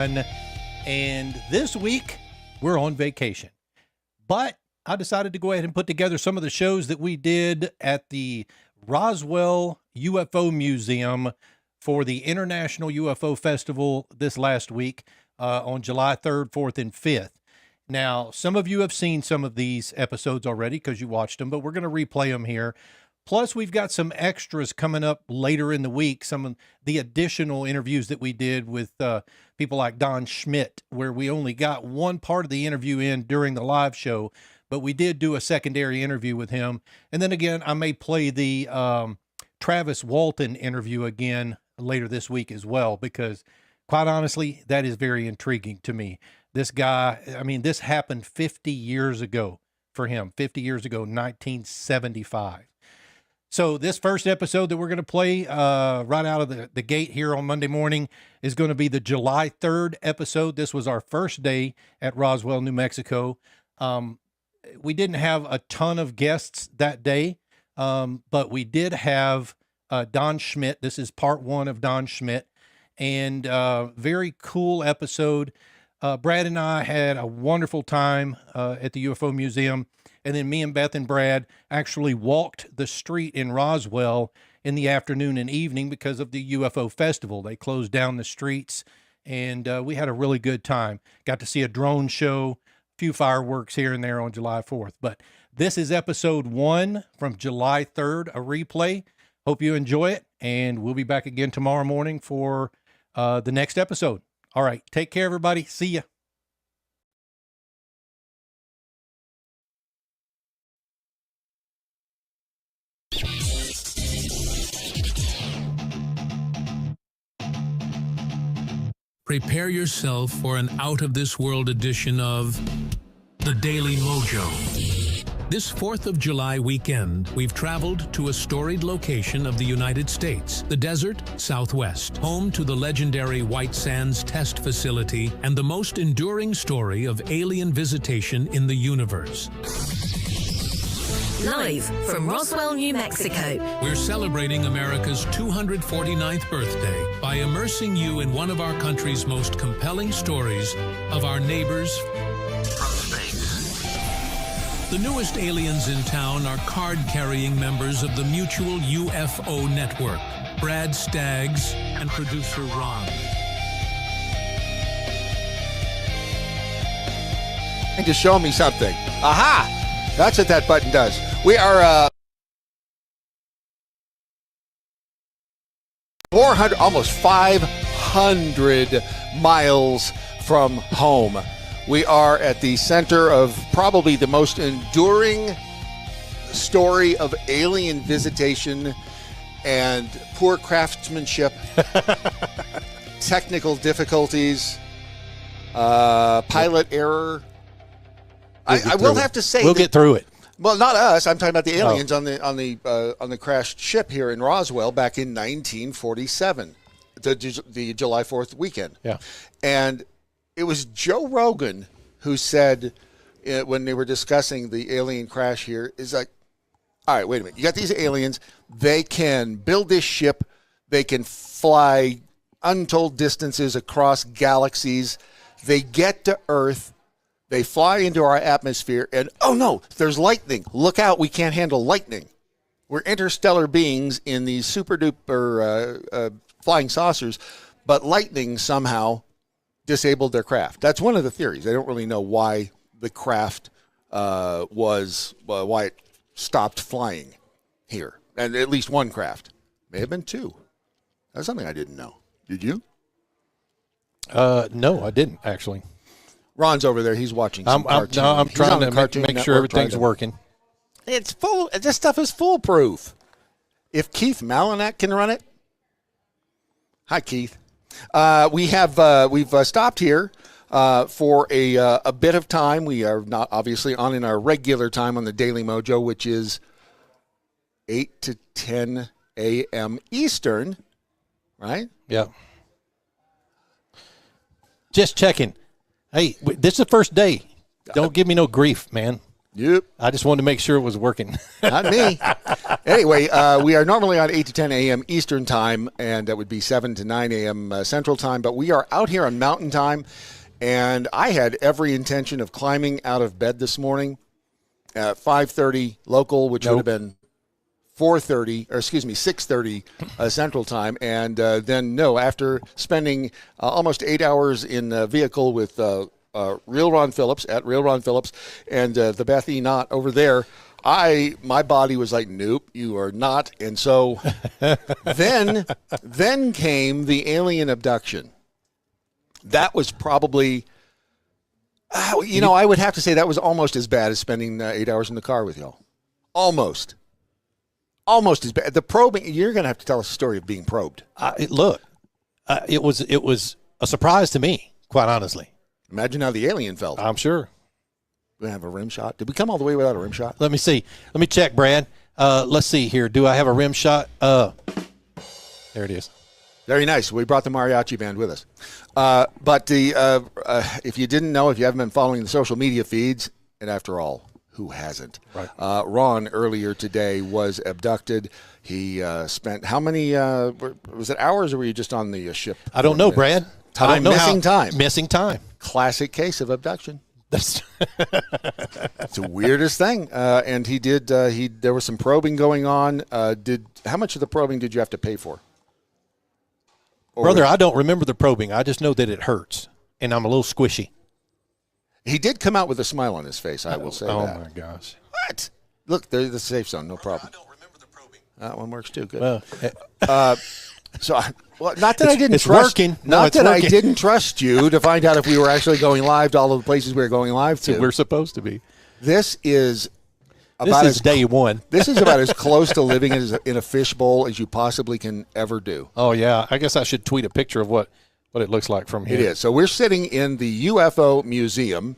And this week we're on vacation, but I decided to go ahead and put together some of the shows that we did at the Roswell UFO Museum for the International UFO Festival this last week on July 3rd, 4th, and 5th. Now, some of you have seen some of these episodes already because you watched them, but we're going to replay them here. Plus, we've got some extras coming up later in the week, some of the additional interviews that we did with people like Don Schmitt, where we only got one part of the interview in during the live show, but we did do a secondary interview with him. And then again, I may play the Travis Walton interview again later this week as well, because quite honestly, that is very intriguing to me. This guy, I mean, this happened 50 years ago for him, 50 years ago, 1975. So this first episode that we're going to play right out of the gate here on Monday morning is going to be the July 3rd episode. This was our first day at Roswell, New Mexico. We didn't have a ton of guests that day, but we did have Don Schmitt. This is part one of Don Schmitt, and very cool episode. Brad and I had a wonderful time at the UFO Museum. And then me and Beth and Brad actually walked the street in Roswell in the afternoon and evening because of the UFO Festival. They closed down the streets, and we had a really good time. Got to see a drone show, a few fireworks here and there on July 4th. But this is episode 1 from July 3rd, a replay. Hope you enjoy it, and we'll be back again tomorrow morning for the next episode. All right, take care, everybody. See ya. Prepare yourself for an out-of-this-world edition of the Daily MoJo. This 4th of July weekend, we've traveled to a storied location of the United States, the desert Southwest, home to the legendary White Sands Test Facility and the most enduring story of alien visitation in the universe. Live from Roswell, New Mexico. We're celebrating America's 249th birthday by immersing you in one of our country's most compelling stories of our neighbors from space. The newest aliens in town are card-carrying members of the Mutual UFO Network, Brad Staggs and producer Ron. And to show me something. Aha! That's what that button does. We are 400, almost 500 miles from home. We are at the center of probably the most enduring story of alien visitation and poor craftsmanship, technical difficulties, pilot error. I will have to say we'll get through it. Well, not us. I'm talking about the aliens on the crashed ship here in Roswell back in 1947, the July 4th weekend. Yeah, and it was Joe Rogan who said when they were discussing the alien crash here, is like, all right, wait a minute. You got these aliens. They can build this ship. They can fly untold distances across galaxies. They get to Earth. They fly into our atmosphere, and oh no, there's lightning. Look out, we can't handle lightning. We're interstellar beings in these super-duper flying saucers, but lightning somehow disabled their craft. That's one of the theories. They don't really know why the craft why it stopped flying here. And at least one craft. May have been two. That's something I didn't know. Did you? No, I didn't, actually. Ron's over there. He's watching some cartoon. I'm trying to make sure everything's working. It's full. This stuff is foolproof. If Keith Malinak can run it. Hi, Keith. We've stopped here for a bit of time. We are not obviously on in our regular time on the Daily MoJo, which is 8 to 10 a.m. Eastern, right? Yeah. Just checking. Hey, this is the first day. Don't give me no grief, man. Yep. I just wanted to make sure it was working. Not me. Anyway, we are normally on 8 to 10 a.m. Eastern Time, and that would be 7 to 9 a.m. Central Time. But we are out here on Mountain Time, and I had every intention of climbing out of bed this morning at 5:30 local, which would have been 6:30 Central Time. And then, after spending almost 8 hours in a vehicle with Real Ron Phillips at Real Ron Phillips and the Beth E. Knott over there, my body was like, nope, you are not. And so then came the alien abduction. That was probably, I would have to say that was almost as bad as spending 8 hours in the car with y'all. Almost as bad. The probing, you're going to have to tell us a story of being probed. It was a surprise to me, quite honestly. Imagine how the alien felt. I'm sure. We have a rim shot. Did we come all the way without a rim shot? Let me see. Let me check, Brad. Let's see here. Do I have a rim shot? There it is. Very nice. We brought the mariachi band with us. But if you didn't know, if you haven't been following the social media feeds, and after all, who hasn't? Right. Ron earlier today was abducted. He spent how many? Was it hours, or were you just on the ship? I don't know, Brad. Missing time. Missing time. Classic case of abduction. That's It's the weirdest thing. And he did. There was some probing going on. How much of the probing did you have to pay for? Brother, I don't remember the probing. I just know that it hurts, and I'm a little squishy. He did come out with a smile on his face, I will say that. Oh, my gosh. What? Look, there's the safe zone, no problem. I don't remember the probing. That one works too. Good. Well, Not that I didn't it's trust. working. Not that working. I didn't trust you to find out if we were actually going live to all of the places we were going live to. we're supposed to be. This is Day one. This is about as close to living in a fishbowl as you possibly can ever do. Oh, yeah. I guess I should tweet a picture of what it looks like from here. It is. So we're sitting in the UFO Museum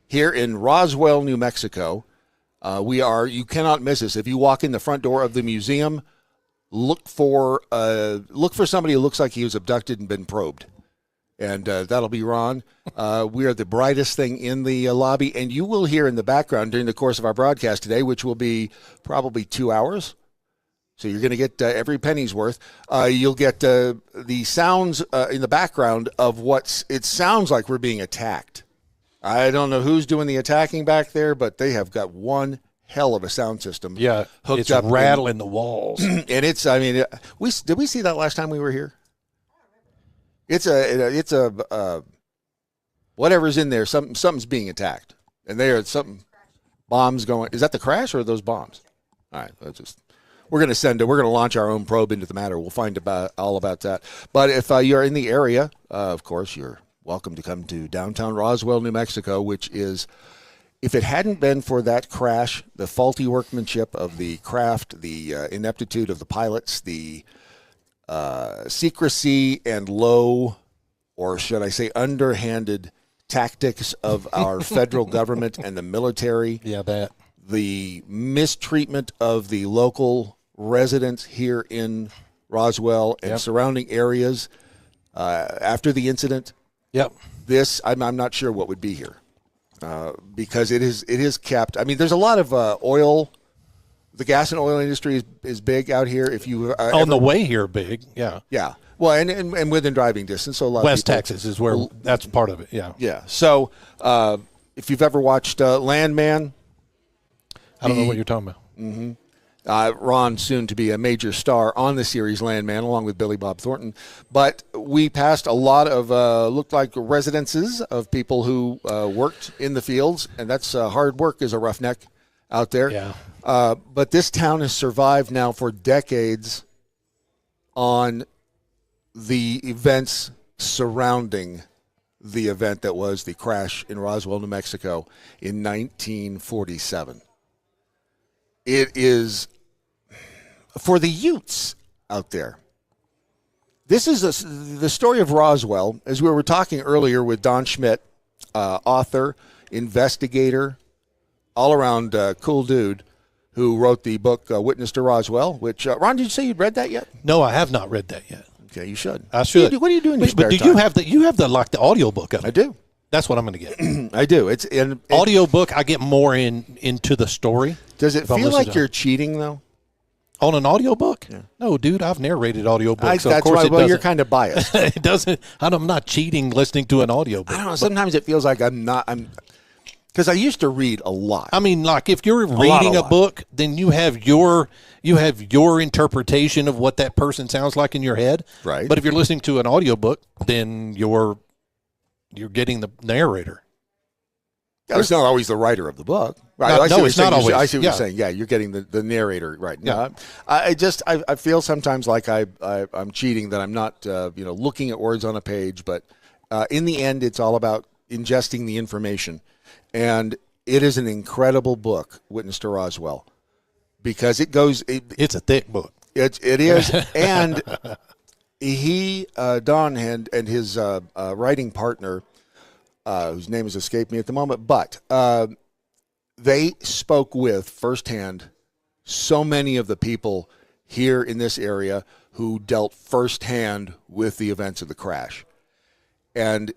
here in Roswell, New Mexico. You cannot miss us. If you walk in the front door of the museum, look for somebody who looks like he was abducted and been probed. And that'll be Ron. We are the brightest thing in the lobby. And you will hear in the background during the course of our broadcast today, which will be probably 2 hours. So you're going to get every penny's worth. You'll get the sounds in the background of it sounds like we're being attacked. I don't know who's doing the attacking back there, but they have got one hell of a sound system. Yeah, hooked it's up, rattling the walls. And it's. I mean, did we see that last time we were here? It's a whatever's in there. Something's being attacked, and something bombs going. Is that the crash or are those bombs? All right, we're going to launch our own probe into the matter. We'll find all about that. But if you're in the area, of course, you're welcome to come to downtown Roswell, New Mexico, which is, if it hadn't been for that crash, the faulty workmanship of the craft, the ineptitude of the pilots, the secrecy and low, or should I say underhanded tactics of our federal government and the military. Yeah, that. The mistreatment of the local residents here in Roswell and surrounding areas after the incident. Yep. I'm not sure what would be here because it is kept. I mean, there's a lot of oil. The gas and oil industry is big out here. If you on the way here, big. Yeah. Yeah. Well, and within driving distance. So a lot West of people, Texas is where that's part of it. Yeah. Yeah. So if you've ever watched Landman, I don't know what you're talking about. Mm-hmm. Ron, soon to be a major star on the series Landman, along with Billy Bob Thornton. But we passed a lot of, looked like residences of people who worked in the fields, and that's hard work as a roughneck out there. Yeah. But this town has survived now for decades on the events surrounding the event that was the crash in Roswell, New Mexico in 1947. It is, for the Utes out there, this is the story of Roswell, as we were talking earlier with Don Schmitt, author, investigator, all-around cool dude, who wrote the book Witness to Roswell, which, Ron, did you say you'd read that yet? No, I have not read that yet. Okay, you should. I should. What are you doing in your spare But do time? you have the audio book of it? I do. That's what I'm going to get. I do. It's an audio book. I get more into the story. Does it if I'm feel listening like to you're cheating though? On an audiobook? Yeah. No, dude, I've narrated audiobooks. So of That's course why. it Well, doesn't. you're kind of biased. It doesn't. I'm not cheating listening to an audiobook. I don't know. Sometimes it feels like I'm because I used to read a lot. I mean, like if you're reading a lot. book, then you have your interpretation of what that person sounds like in your head. Right. But if you're listening to an audiobook, then you're getting the narrator. It's not always the writer of the book, right? No, I see what it's you're not saying. always. I see what Yeah. you're saying. Yeah, you're getting the narrator, right? Yeah. No, I feel sometimes like I'm cheating, that I'm not looking at words on a page, but in the end, it's all about ingesting the information, and it is an incredible book, Witness to Roswell, because it goes. It's a thick book. It is, and Don and his writing partner, whose name has escaped me at the moment, but they spoke with firsthand so many of the people here in this area who dealt firsthand with the events of the crash. And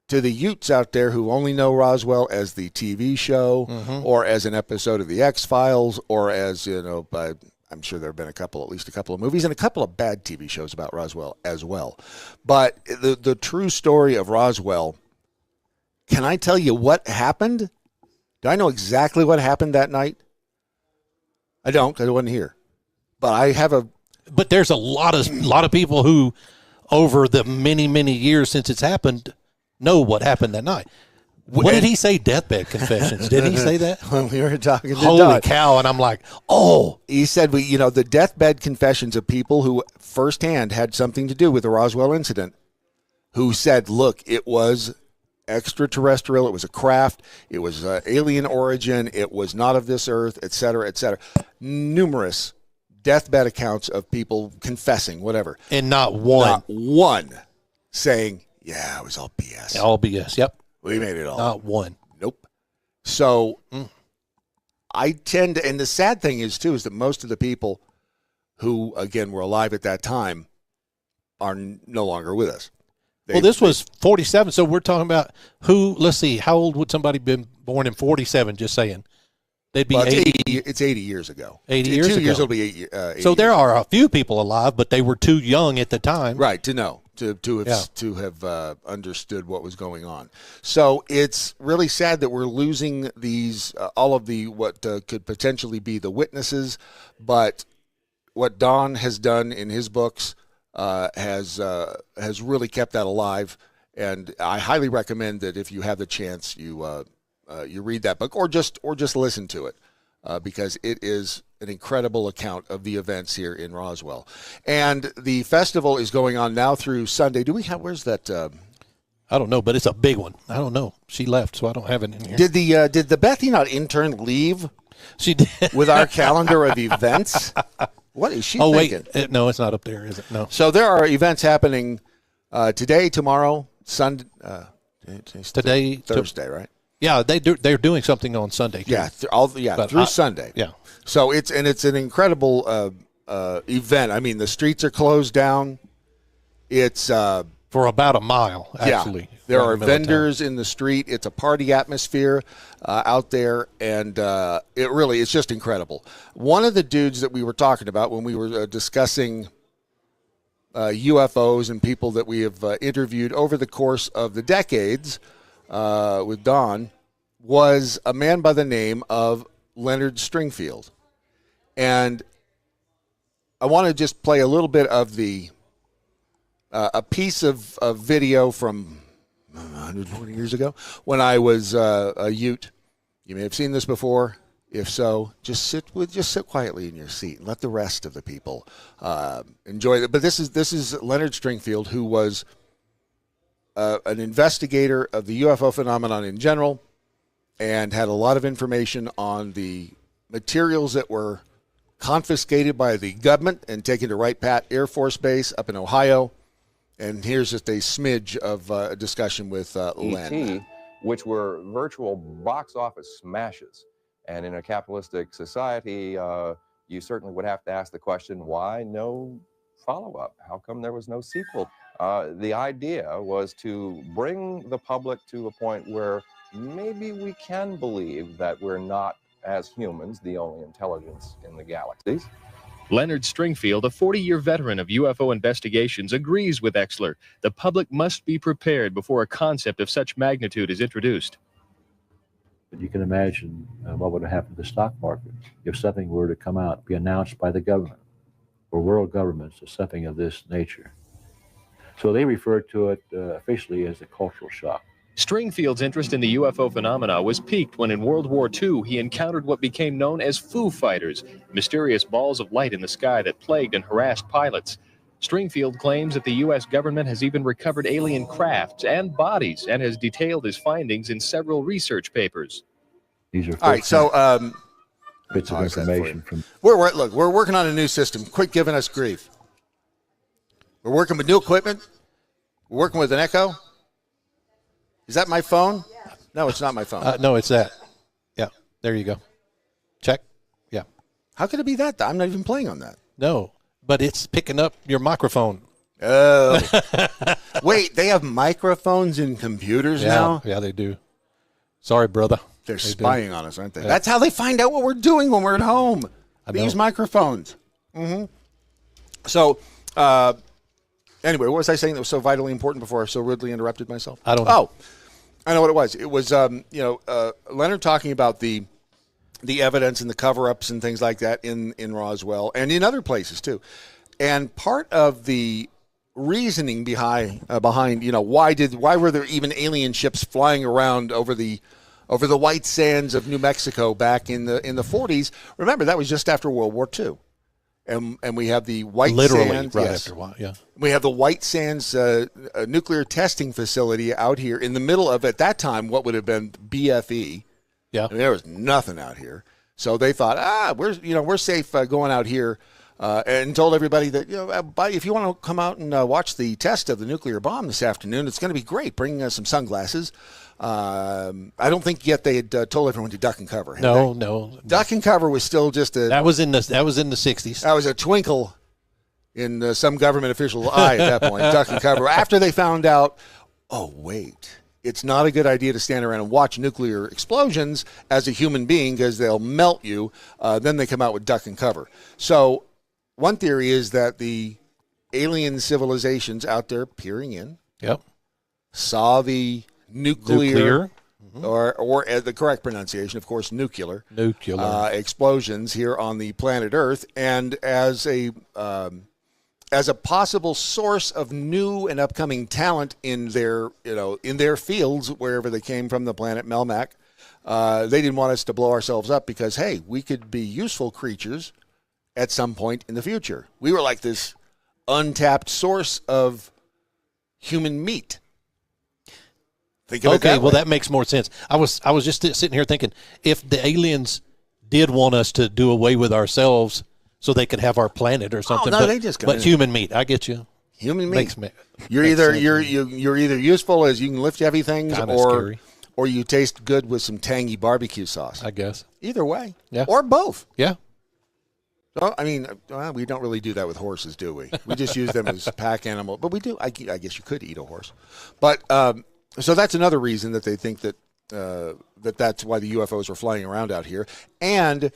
to the Utes out there who only know Roswell as the TV show or as an episode of the X-Files or as, I'm sure there have been at least a couple of movies and a couple of bad TV shows about Roswell as well. But the true story of Roswell, can I tell you what happened? Do I know exactly what happened that night? I don't, because I wasn't here. But I have But there's a lot of people who, over the many years since it's happened, know what happened that night. What did he say? Deathbed confessions. Did he say that? when we were talking to Holy Don. cow! And I'm like, oh. He said, the deathbed confessions of people who firsthand had something to do with the Roswell incident, who said, look, it was extraterrestrial, it was a craft, it was alien origin, it was not of this earth, et cetera, et cetera. Numerous deathbed accounts of people confessing, whatever. And not one saying, yeah, it was all BS. All BS. Yep. We made it all. Not one. Nope. So I tend to, and the sad thing is that most of the people who, again, were alive at that time are no longer with us. This was 47, so we're talking about who, let's see, how old would somebody been born in 47, just saying? They'd be 80. It's 80 years ago. 80 years ago. 2 years will be 80 So there are a few people alive, but they were too young at the time. Right, to know, to have understood what was going on. So it's really sad that we're losing these, all of the, what could potentially be the witnesses, but what Don has done in his books has really kept that alive, and I highly recommend that if you have the chance, you read that book or just listen to it, because it is an incredible account of the events here in Roswell. And the festival is going on now through Sunday. Do we have? Where's that? I don't know, but it's a big one. I don't know. She left, so I don't have it in here. Did the Bethy Not intern leave She did. with our calendar of events? What is she thinking? Wait. No, it's not up there, is it? No. So there are events happening today, tomorrow, Sunday, Today, Thursday, right? Yeah, they're doing something on Sunday. Too. Yeah, through Sunday. Yeah. So it's an incredible event. I mean, the streets are closed down. It's For about a mile, actually. Yeah, there around are the middle of vendors in the street. It's a party atmosphere out there, and it's just incredible. One of the dudes that we were talking about when we were discussing UFOs and people that we have interviewed over the course of the decades with Don was a man by the name of Leonard Stringfield. And I want to just play a little bit of a piece of video from 120 years ago when I was a Ute. You may have seen this before. If so, just sit quietly in your seat and let the rest of the people enjoy it. But this is Leonard Stringfield, who was an investigator of the UFO phenomenon in general, and had a lot of information on the materials that were confiscated by the government and taken to Wright Pat Air Force Base up in Ohio. And here's just a smidge of a discussion with Len. E.T., which were virtual box office smashes. And in a capitalistic society, you certainly would have to ask the question, why no follow-up? How come there was no sequel? The idea was to bring the public to a point where maybe we can believe that we're not, as humans, the only intelligence in the galaxies. Leonard Stringfield, a 40-year veteran of UFO investigations, agrees with Exler. The public must be prepared before a concept of such magnitude is introduced. But you can imagine what would have happened to the stock market if something were to come out, be announced by the government or world governments or something of this nature. So they refer to it officially as a cultural shock. Stringfield's interest in the UFO phenomena was piqued when in World War II he encountered what became known as Foo Fighters, mysterious balls of light in the sky that plagued and harassed pilots. Stringfield claims that the U.S. government has even recovered alien crafts and bodies and has detailed his findings in several research papers. These are all right. So bits of information from. We're working on a new system. Quit giving us grief. We're working with new equipment. We're working with an Echo. Is that my phone? No, it's not my phone. No, it's that. Yeah, there you go. Check. Yeah. How could it be that? I'm not even playing on that. No, but it's picking up your microphone. Oh. Wait, they have microphones in computers now? Yeah, they do. Sorry, brother. They're spying on us, aren't they? Yeah. That's how they find out what we're doing when we're at home. They use microphones. Mm-hmm. So, anyway, what was I saying that was so vitally important before I so rudely interrupted myself? I don't know. Oh, I know what it was. It was, Leonard talking about the evidence and the cover-ups and things like that in Roswell and in other places too. And part of the reasoning behind why were there even alien ships flying around over the white sands of New Mexico back in the 40s? Remember, that was just after World War II. And we have the White Sands. Right after a while, yeah. We have the White Sands nuclear testing facility out here in the middle of, at that time, what would have been BFE. Yeah. I mean, there was nothing out here. So they thought, we're safe going out here, and told everybody that, if you want to come out and watch the test of the nuclear bomb this afternoon, it's going to be great. Bring some sunglasses. I don't think yet they had told everyone to duck and cover. No. Duck and cover was still just that was in the 60s. That was a twinkle in some government official's eye at that point. Duck and cover. After they found out, oh wait, it's not a good idea to stand around and watch nuclear explosions as a human being because they'll melt you. Then they come out with duck and cover. So one theory is that the alien civilizations out there peering in, saw the nuclear. Mm-hmm. Or the correct pronunciation, of course, nuclear explosions here on the planet Earth, and as a possible source of new and upcoming talent in their fields wherever they came from, the planet Melmac, they didn't want us to blow ourselves up because, hey, we could be useful creatures at some point in the future. We were like this untapped source of human meat. Okay, well, that makes more sense. I was just sitting here thinking, if the aliens did want us to do away with ourselves so they could have our planet or something, but human meat, I get you. Human meat. You're either useful as you can lift heavy things, or you taste good with some tangy barbecue sauce. I guess either way, yeah, or both. Yeah. So, I mean, we don't really do that with horses, do we? We just use them as pack animal, but we do. I guess you could eat a horse, but. So that's another reason that they think that that's why the UFOs are flying around out here. And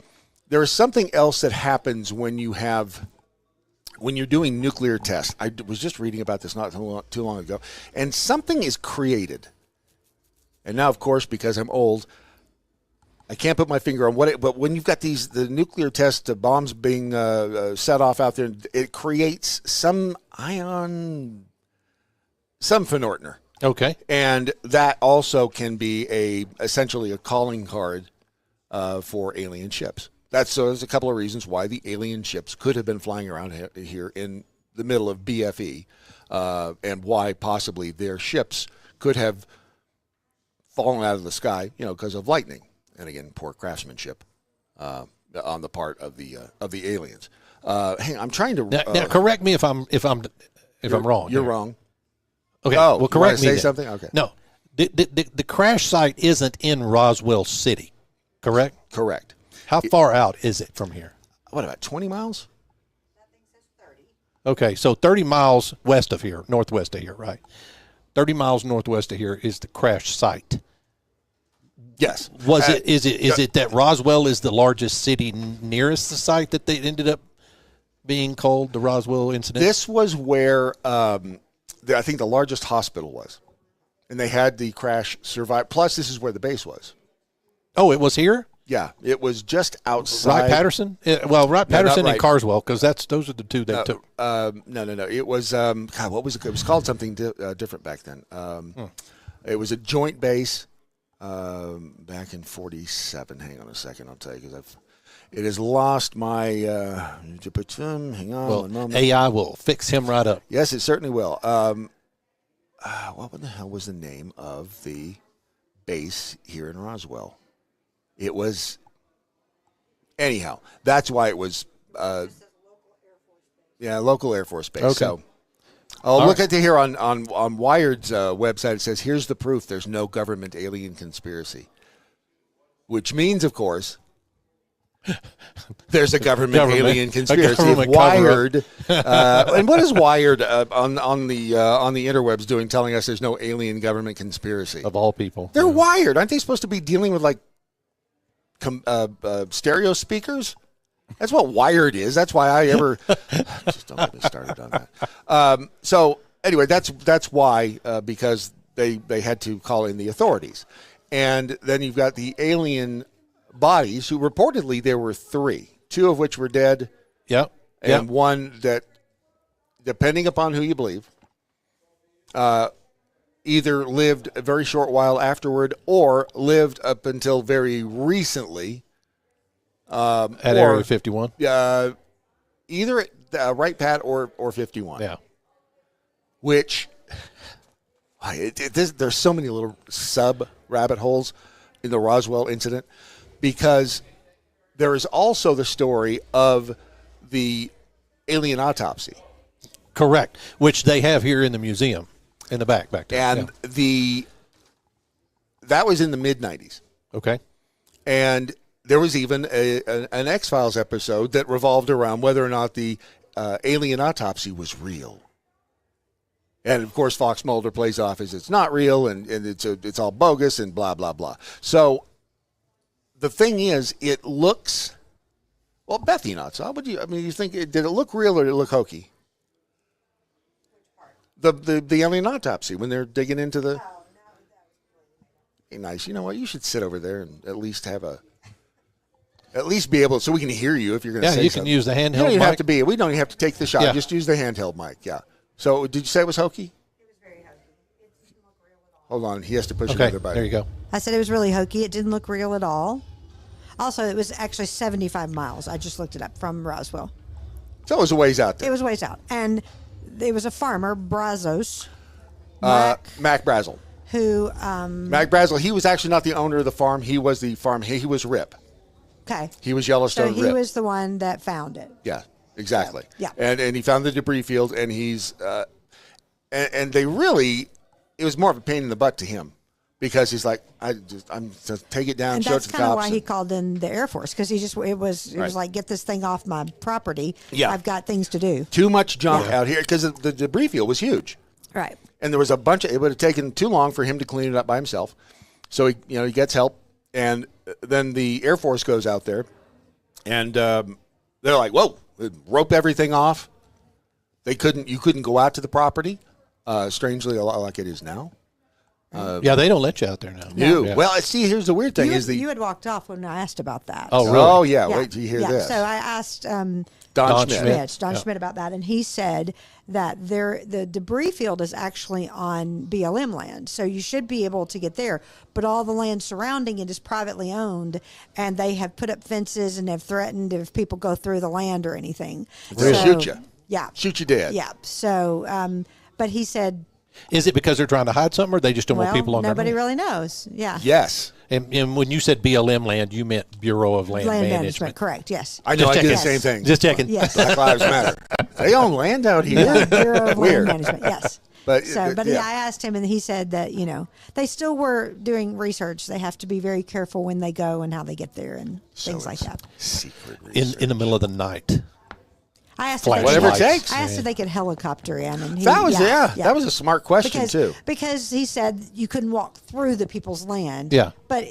there is something else that happens when you're doing nuclear tests. I was just reading about this not too long ago, and something is created. And now, of course, because I'm old, I can't put my finger on what it. But when you've got the nuclear test bombs being set off out there, it creates some phenortner. Okay. And that also can be essentially a calling card for alien ships. There's a couple of reasons why the alien ships could have been flying around here in the middle of BFE, and why possibly their ships could have fallen out of the sky, because of lightning. And again, poor craftsmanship on the part of the aliens. Hang on, I'm trying to now correct me if I'm wrong. You're wrong. Okay. Well, correct me. Say something. Okay. No, the crash site isn't in Roswell City, correct? Correct. How far out is it from here? What, about 20 miles? That thing says 30. Okay, so 30 miles west of here, northwest of here, right? 30 miles northwest of here is the crash site. Yes. Is it that Roswell is the largest city nearest the site that they ended up being called the Roswell incident? This was where I think the largest hospital was. And they had the crash survive. Plus, this is where the base was. Oh, it was here? Yeah, it was just outside. Wright-Patterson? Wright-Patterson not and Carswell, because those are the two they took. No. It was, God, what was it? It was called something different back then. It was a joint base back in 47. Hang on a second, I'll tell you, because it has lost my, hang on one moment. AI will fix him right up. Yes, it certainly will. What the hell was the name of the base here in Roswell? It was, anyhow, that's why it was, local Air Force Base. Okay. So, look at here on Wired's website. It says, here's the proof there's no government alien conspiracy. Which means, of course, there's a government alien conspiracy. Government Wired, and what is Wired on the interwebs doing, telling us there's no alien government conspiracy? Of all people. They're Wired. Aren't they supposed to be dealing with, like, stereo speakers? That's what Wired is. That's why I ever just don't get me started on that. So anyway, that's why because they had to call in the authorities, and then you've got the alien bodies who reportedly there were 3, 2 of which were dead. Yep. And one that, depending upon who you believe, either lived a very short while afterward or lived up until very recently. At Area 51? Either Right Pat or 51. Yeah. Which, there's so many little sub-rabbit holes in the Roswell incident, because there is also the story of the alien autopsy. Correct, which they have here in the museum. In the back there. And that was in the mid-90s. Okay. And there was even an X-Files episode that revolved around whether or not the alien autopsy was real. And, of course, Fox Mulder plays off as it's not real and it's all bogus and blah, blah, blah. So the thing is, it looks, well, Bethy, not so. How would you, you think, did it look real or did it look hokey? The alien autopsy, when they're digging into the... Nice. You know what? You should sit over there and at least be able, so we can hear you if you're going to say something. Yeah, you can use the handheld mic. You don't even have to be. We don't even have to take the shot. Yeah. Just use the handheld mic. Yeah. So did you say it was hokey? It was very hokey. It didn't look real at all. Hold on. He has to push Okay, another button. there you go. I said it was really hokey. It didn't look real at all. Also, it was actually 75 miles. I just looked it up from Roswell. So it was a ways out there. It was ways out. And there was a farmer, Brazos, Mac Brazel. who... Mac Brazel, he was actually not the owner of the farm. He was the farm. He was Rip. Okay. He was So Yellowstone he Rip. was the one that found it. Yeah, exactly. Yeah. And he found the debris field, and he's... and they really... It was more of a pain in the butt to him. Because he's like, I'm just take it down, And show it that's to the kind of cops. why he called in the Air Force, because it was like, get this thing off my property. Yeah. I've got things to do. Too much junk out here, because the debris field was huge. Right. And there was a bunch of, it would have taken too long for him to clean it up by himself. So he gets help, and then the Air Force goes out there, and they're like, whoa, rope everything off. You couldn't go out to the property, strangely a lot like it is now. Yeah, they don't let you out there now. No. Yeah. Well, see, here's the weird thing You had walked off when I asked about that. Oh, really? Oh, yeah. Wait till you hear this. So I asked Don Don Schmitt. Don Schmitt about that, and he said that the debris field is actually on BLM land, so you should be able to get there. But all the land surrounding it is privately owned, and they have put up fences and have threatened if people go through the land or anything. They'll shoot you. Yeah. Shoot you dead. Yeah. So, but he said, Is it because they're trying to hide something, or they just don't want people on their nobody land? really knows. Yeah. Yes. And when you said BLM land, you meant Bureau of Land Management. Correct. Yes. I know. Just I do the checking. same thing. Just checking. Yes. Black Lives Matter. They own land out here. Yeah, Bureau of Weird. Land Management. Yes. But Yeah, I asked him, and he said that they still were doing research. They have to be very careful when they go and how they get there and things like that. Secret research. In the middle of the night. I asked Flash if they Whatever could, it takes. I asked if they could helicopter in, and he, That was that was a smart question because, too. Because he said you couldn't walk through the people's land. Yeah. But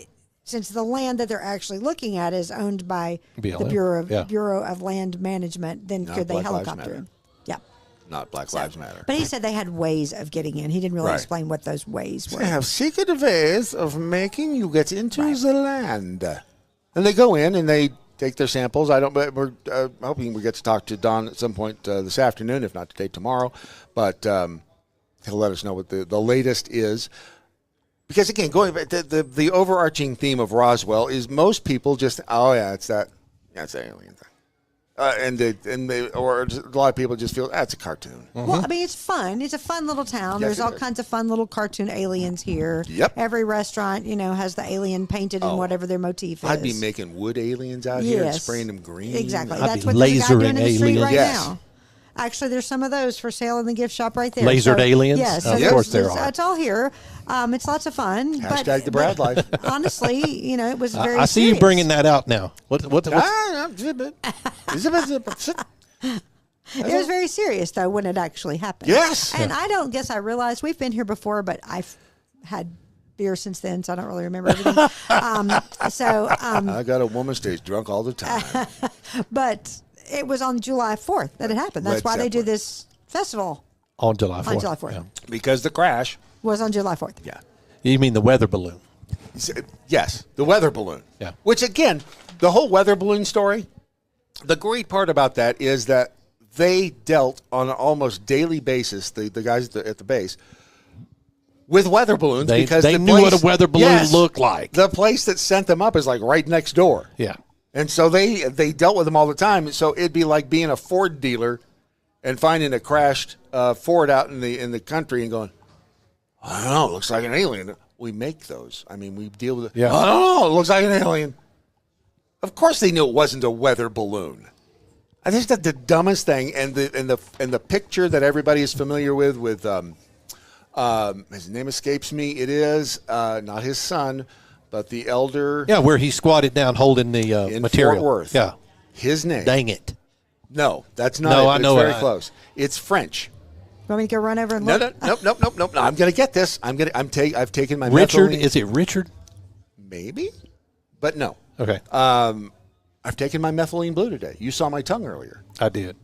since the land that they're actually looking at is owned by the BLM, Bureau of Land Management, then Not could they Black Lives helicopter Matter. in? Yeah. Not Black Lives Matter. But he said they had ways of getting in. He didn't really Right. explain what those ways were. They have secret ways of making you get into the land. And they go in and they take their samples. But we're hoping we get to talk to Don at some point this afternoon, if not today, tomorrow. But he'll let us know what the latest is. Because again, going back, the overarching theme of Roswell is most people just, it's that alien thing. Or a lot of people just feel that's a cartoon. Well, I mean, it's fun. It's a fun little town. Yes, There's it all is. kinds of fun little cartoon aliens here. Yep. Every restaurant, has the alien painted in whatever their motif is. I'd be making wood aliens out here and Yes. spraying them green. Exactly. I'd That's be what there's a guy doing in the lasering street aliens. right Yes. now. Actually, there's some of those for sale in the gift shop right there. Lasered aliens? Yes. Of course there are. It's all here. It's lots of fun. Hashtag the Brad life. Honestly, it was very I see you serious. bringing that out now. What's It was very serious, though, when it actually happened. Yes. And I don't guess I realized we've been here before, but I've had beer since then, so I don't really remember everything. I got a woman stays drunk all the time. But it was on July 4th that it happened. That's Led why they do Zeppelin. this festival on July 4th? on July 4th. Yeah. Because the crash. Was on July 4th. Yeah. You mean the weather balloon? Yes, the weather balloon. Yeah. Which, again, the whole weather balloon story, the great part about that is that they dealt on an almost daily basis, the guys at the base, with weather balloons because they the knew what place- a weather balloon Yes, looked like. The place that sent them up is like right next door. Yeah. And so they dealt with them all the time. So it'd be like being a Ford dealer and finding a crashed Ford out in the country and going, I don't know, it looks like an alien. We make those. I mean, we deal with it. Yeah. I don't know, it looks like an alien. Of course they knew it wasn't a weather balloon. I think that's the dumbest thing. And the picture that everybody is familiar with his name escapes me. It is not his son, but the elder. Yeah, where he squatted down holding the in material. Fort Worth. Yeah. His name. Dang it. No, that's not. No, it, but I know It's very it. close. It's French. Want me to go run over and No, look? nope. I'm gonna get this. I've taken my Richard, methylene- is it Richard? maybe, but no. Okay. I've taken my methylene blue today. You saw my tongue earlier. I did.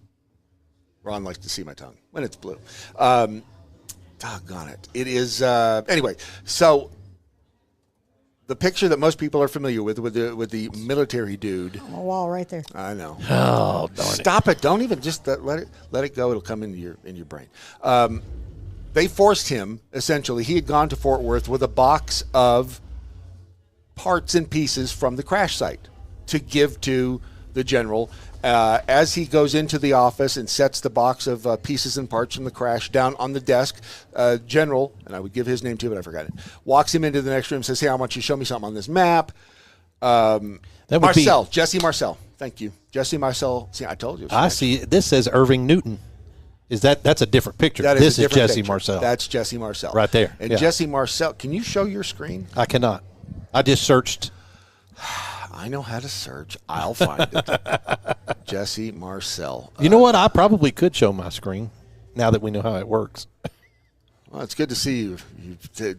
Ron likes to see my tongue when it's blue. Doggone it. It is anyway. So the picture that most people are familiar with the military dude. On the wall right there. I know. Oh, darn it. Stop it! Don't even just let it go. It'll come into your brain. They forced him essentially. He had gone to Fort Worth with a box of parts and pieces from the crash site to give to the general. As he goes into the office and sets the box of pieces and parts from the crash down on the desk, General, and I would give his name too, but I forgot it, walks him into the next room and says, hey, I want you to show me something on this map. That would Marcel, be, Jesse Marcel. Thank you. Jesse Marcel. See, I told you. I see. This says Irving Newton. That's a different picture. That This a is different Jesse picture. Marcel. That's Jesse Marcel. Right there. And Yeah. Jesse Marcel, can you show your screen? I cannot. I just searched. I know how to search. I'll find it. Jesse Marcel. You know what? I probably could show my screen now that we know how it works. Well, it's good to see you. You've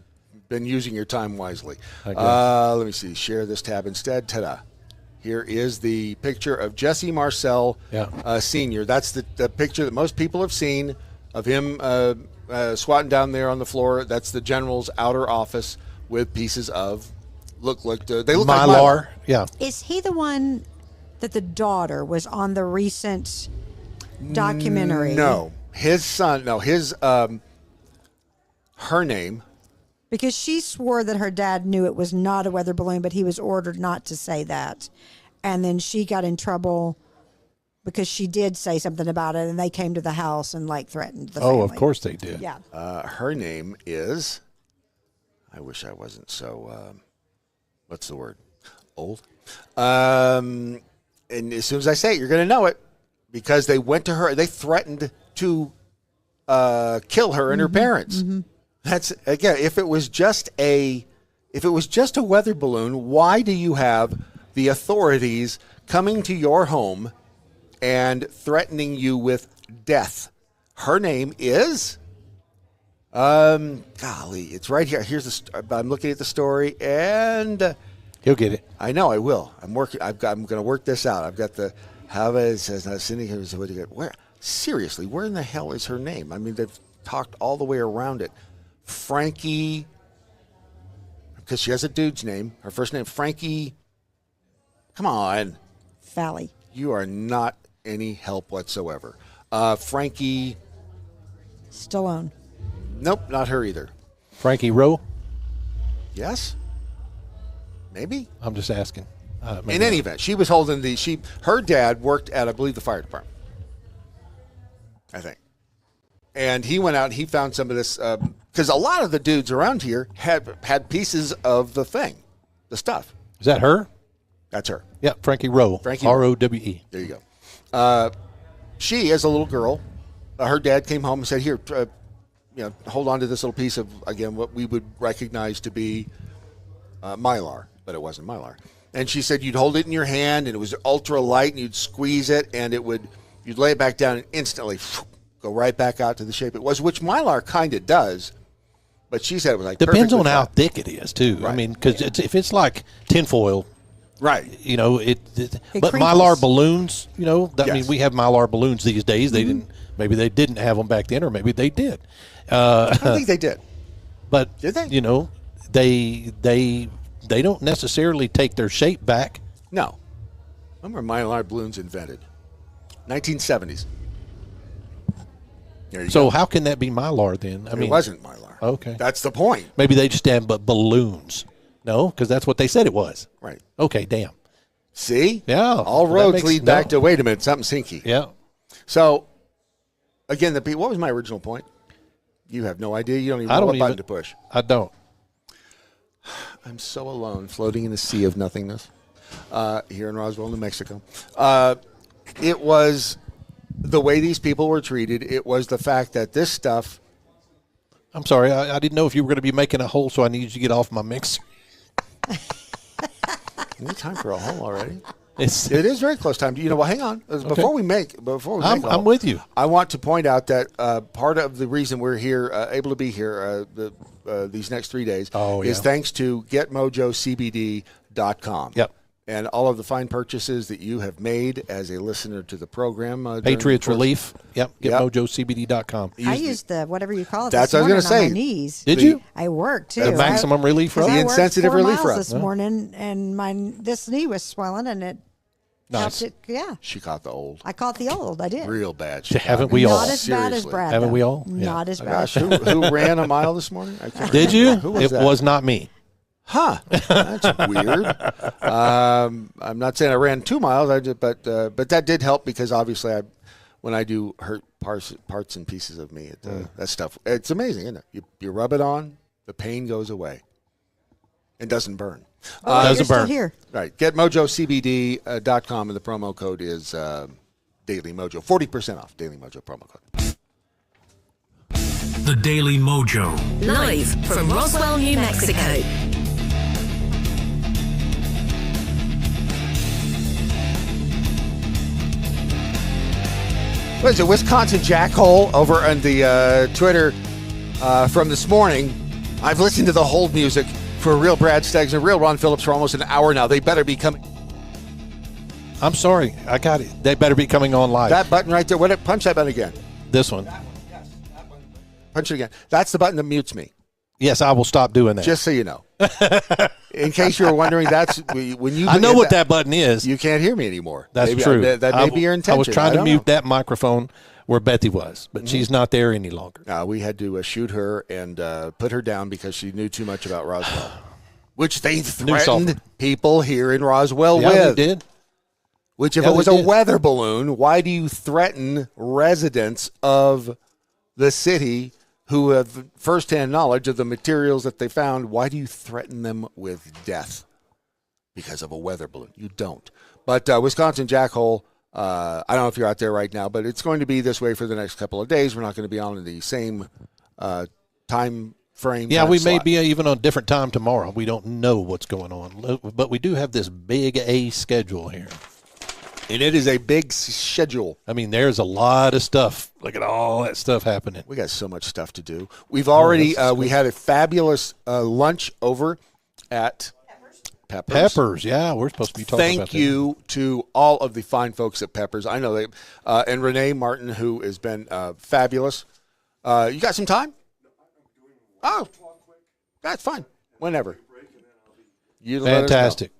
been using your time wisely. I guess. Let me see. Share this tab instead. Ta-da. Here is the picture of Jesse Marcel Sr. That's the picture that most people have seen of him squatting down there on the floor. That's the general's outer office with pieces of they look like Mylar. Yeah. Is he the one that the daughter was on the recent documentary? No. His son, her name. Because she swore that her dad knew it was not a weather balloon, but he was ordered not to say that. And then she got in trouble because she did say something about it, and they came to the house and threatened the family. Oh, of course they did. Yeah. Her name is, I wish I wasn't so, what's the word? Old. And as soon as I say it, you're going to know it because they went to her. They threatened to kill her and her parents. Mm-hmm. That's, again, if it was just a weather balloon, why do you have the authorities coming to your home and threatening you with death? Her name is, golly, it's right here. I'm looking at the story, and He'll get it. I know I will. I'm going to work this out. I've got the Hava says sitting here. What do you get? Where seriously? Where in the hell is her name? I mean, they've talked all the way around it. Frankie, because she has a dude's name. Her first name Frankie. Come on, Valley. you are not any help whatsoever. Frankie. Stallone. Nope, not her either. Frankie Rowe? Yes, maybe. I'm just asking. In any event, she was holding her dad worked at, I believe, the fire department, I think. And he went out and he found some of this, because a lot of the dudes around here had pieces of the thing, the stuff. Is that her? That's her. Yeah, Frankie Rowe. Frankie Rowe. There you go. She, as a little girl, her dad came home and said, here, hold on to this little piece of, again, what we would recognize to be mylar, but it wasn't mylar. And she said you'd hold it in your hand, and it was ultra light, and you'd squeeze it, and you'd lay it back down, and instantly go right back out to the shape it was, which mylar kind of does. But she said it was like depends on perfectly how flat. thick it is too. Right. I mean, because if it's like tinfoil, Right. But crinkles. mylar balloons, I Yes. mean, we have mylar balloons these days. Maybe they didn't have them back then, or maybe they did. I don't think they did. But Did they don't necessarily take their shape back. No. When were mylar balloons invented? 1970s. There you So go. how can that be mylar then? I mean, it wasn't mylar. Okay. That's the point. Maybe they just have but balloons. No, because that's what they said it was. Right. Okay, damn. See? Yeah. All that roads makes- lead back to, wait a minute, something's hinky. Yeah. So, again, what was my original point? You have no idea. You don't even know what button to push. I don't. I'm so alone, floating in a sea of nothingness here in Roswell, New Mexico. It was the way these people were treated. It was the fact that this stuff. I'm sorry. I didn't know if you were going to be making a hole, so I needed you to get off my mixer. Any time for a hole already? It It is very close time. Well, hang on. Before we make I'm with you. I want to point out that part of the reason we're here, able to be here these next 3 days, is thanks to GetMojoCBD.com. Yep. And all of the fine purchases that you have made as a listener to the program. Patriots Relief. Yep. Yep. GetMojoCBD.com. I used the whatever you call it. That's this what I was morning gonna on say. my knees. Did you? I worked too. The maximum relief rub? I The worked insensitive 4 relief miles rub. this morning, and this knee was swelling, and it Nice. helped it. Yeah, She caught the old. I caught the old. I did. Real bad. Haven't we all? Not as bad as Seriously. Brad. Haven't though. we all? Yeah. Not as bad. Gosh, who ran a mile this morning? I can't Did remember. you? Who was It that? was not me. Huh. That's weird. I'm not saying I ran 2 miles, but that did help because obviously when I do hurt parts and pieces of me, that stuff, it's amazing, isn't it? You rub it on, the pain goes away. It doesn't burn. Oh, doesn't you're still burn. here. Right. GetMojoCBD.com and the promo code is Daily Mojo. 40% off Daily Mojo promo code. The Daily Mojo. Live from Roswell, New Mexico. What is it, Wisconsin Jackhole over on the Twitter from this morning? I've listened to the hold music for real Brad Staggs and real Ron Phillips for almost an hour now. They better be coming. I'm sorry. I got it. They better be coming on live. That button right there. Punch that button again. This one. Punch it again. That's the button that mutes me. Yes, I will stop doing that. Just so you know. In case you were wondering, that's when you. I know what that button is. You can't hear me anymore. That's Maybe, true. That may be your intention. I was trying to don't mute know. that microphone where Bethy was, but she's not there any longer. We had to shoot her and put her down because she knew too much about Roswell, which they threatened people here in Roswell Yeah, with. they did. Which, if Yeah, it was they a did. weather balloon, why do you threaten residents of the city who have firsthand knowledge of the materials that they found? Why do you threaten them with death because of a weather balloon? You don't. But Wisconsin Jackhole, I don't know if you're out there right now, but it's going to be this way for the next couple of days. We're not going to be on in the same time frame. Yeah, time we may slot. be even on a different time tomorrow. We don't know what's going on, but we do have this big A schedule here. And it is a big schedule. I mean, there's a lot of stuff. Look at all that stuff happening. We got so much stuff to do. We've already we had a fabulous lunch over at Peppers. Peppers, yeah, we're supposed to be talking about that. Thank you to all of the fine folks at Peppers. I know they, and Renee Martin, who has been fabulous. You got some time? Oh, that's fine. Whenever. You let us know. Fantastic.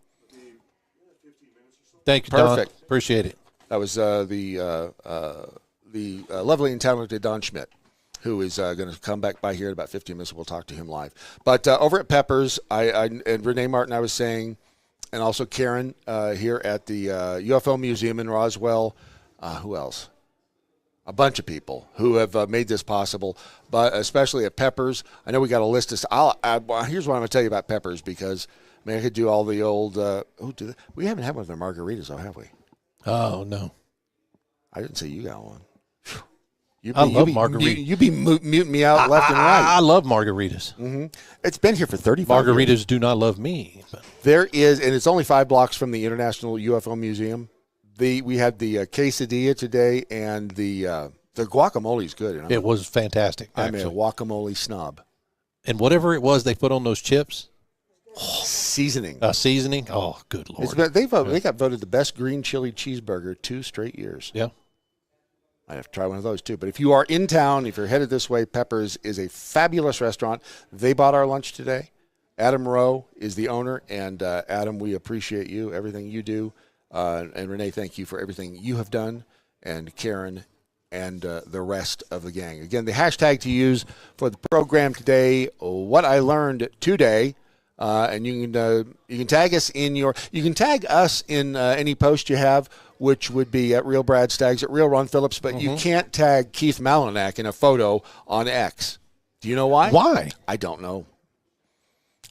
Thank you, Don. Perfect. Appreciate it. That was the lovely and talented Don Schmitt, who is going to come back by here in about 15 minutes. We'll talk to him live. But over at Peppers, and Renee Martin, I was saying, and also Karen here at the UFO Museum in Roswell. Who else? A bunch of people who have made this possible, but especially at Peppers. I know we got a list of. Here's what I'm going to tell you about Peppers, because I could do all the old. We haven't had one of their margaritas, though, have we? Oh, no. I didn't say you got one. I love margaritas. You be muting me out left and right. I love margaritas. Mm-hmm. It's been here for 35 years. Margaritas do not love me. But. There is, and it's only 5 blocks from the International UFO Museum. We had the quesadilla today, and the guacamole is good. It was fantastic. I'm a guacamole snob. And whatever it was they put on those chips. Seasoning. Seasoning? Oh, good Lord. They got voted the best green chili cheeseburger 2 straight years. Yeah. I have to try one of those too. But if you are in town, if you're headed this way, Peppers is a fabulous restaurant. They bought our lunch today. Adam Rowe is the owner. And Adam, we appreciate you, everything you do. And Renee, thank you for everything you have done. And Karen and the rest of the gang. Again, the hashtag to use for the program today, what I learned today. And you can tag us in any post you have, which would be at Real Brad Staggs, at Real Ron Phillips, but you can't tag Keith Malinak in a photo on X. Do you know why? Why? I don't know.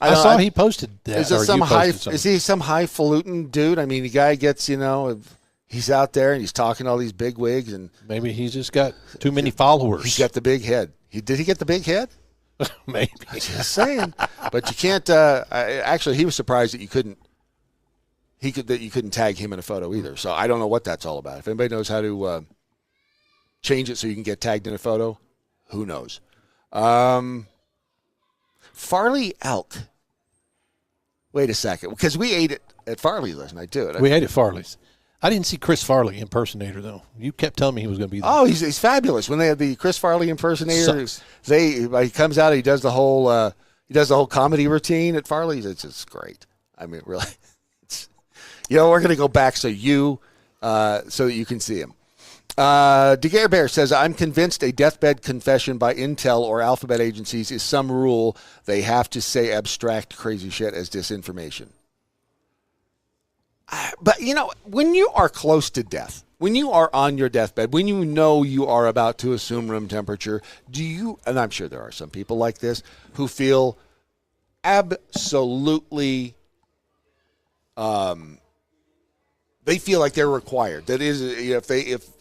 I saw he posted that. Is he some highfalutin dude? I mean, the guy gets, he's out there and he's talking to all these big wigs, and maybe he's just got too many followers. He's got the big head. Did he get the big head? Maybe. I'm just saying. But you can't. Actually, he was surprised that you couldn't tag him in a photo either. So I don't know what that's all about. If anybody knows how to change it so you can get tagged in a photo, who knows? Farley elk. Wait a second, because we ate it at Farley's last night too. We ate at Farley's. I didn't see Chris Farley impersonator though. You kept telling me he was going to be there. Oh, he's fabulous. When they had the Chris Farley impersonator, he comes out. He does the whole comedy routine at Farley's. It's just great. I mean, really. We're going to go back so that you can see him. DeGare Bear says, I'm convinced a deathbed confession by Intel or alphabet agencies is some rule they have to say abstract crazy shit as disinformation. But, when you are close to death, when you are on your deathbed, when you know you are about to assume room temperature, and I'm sure there are some people like this, who feel absolutely, they feel like they're required. That is,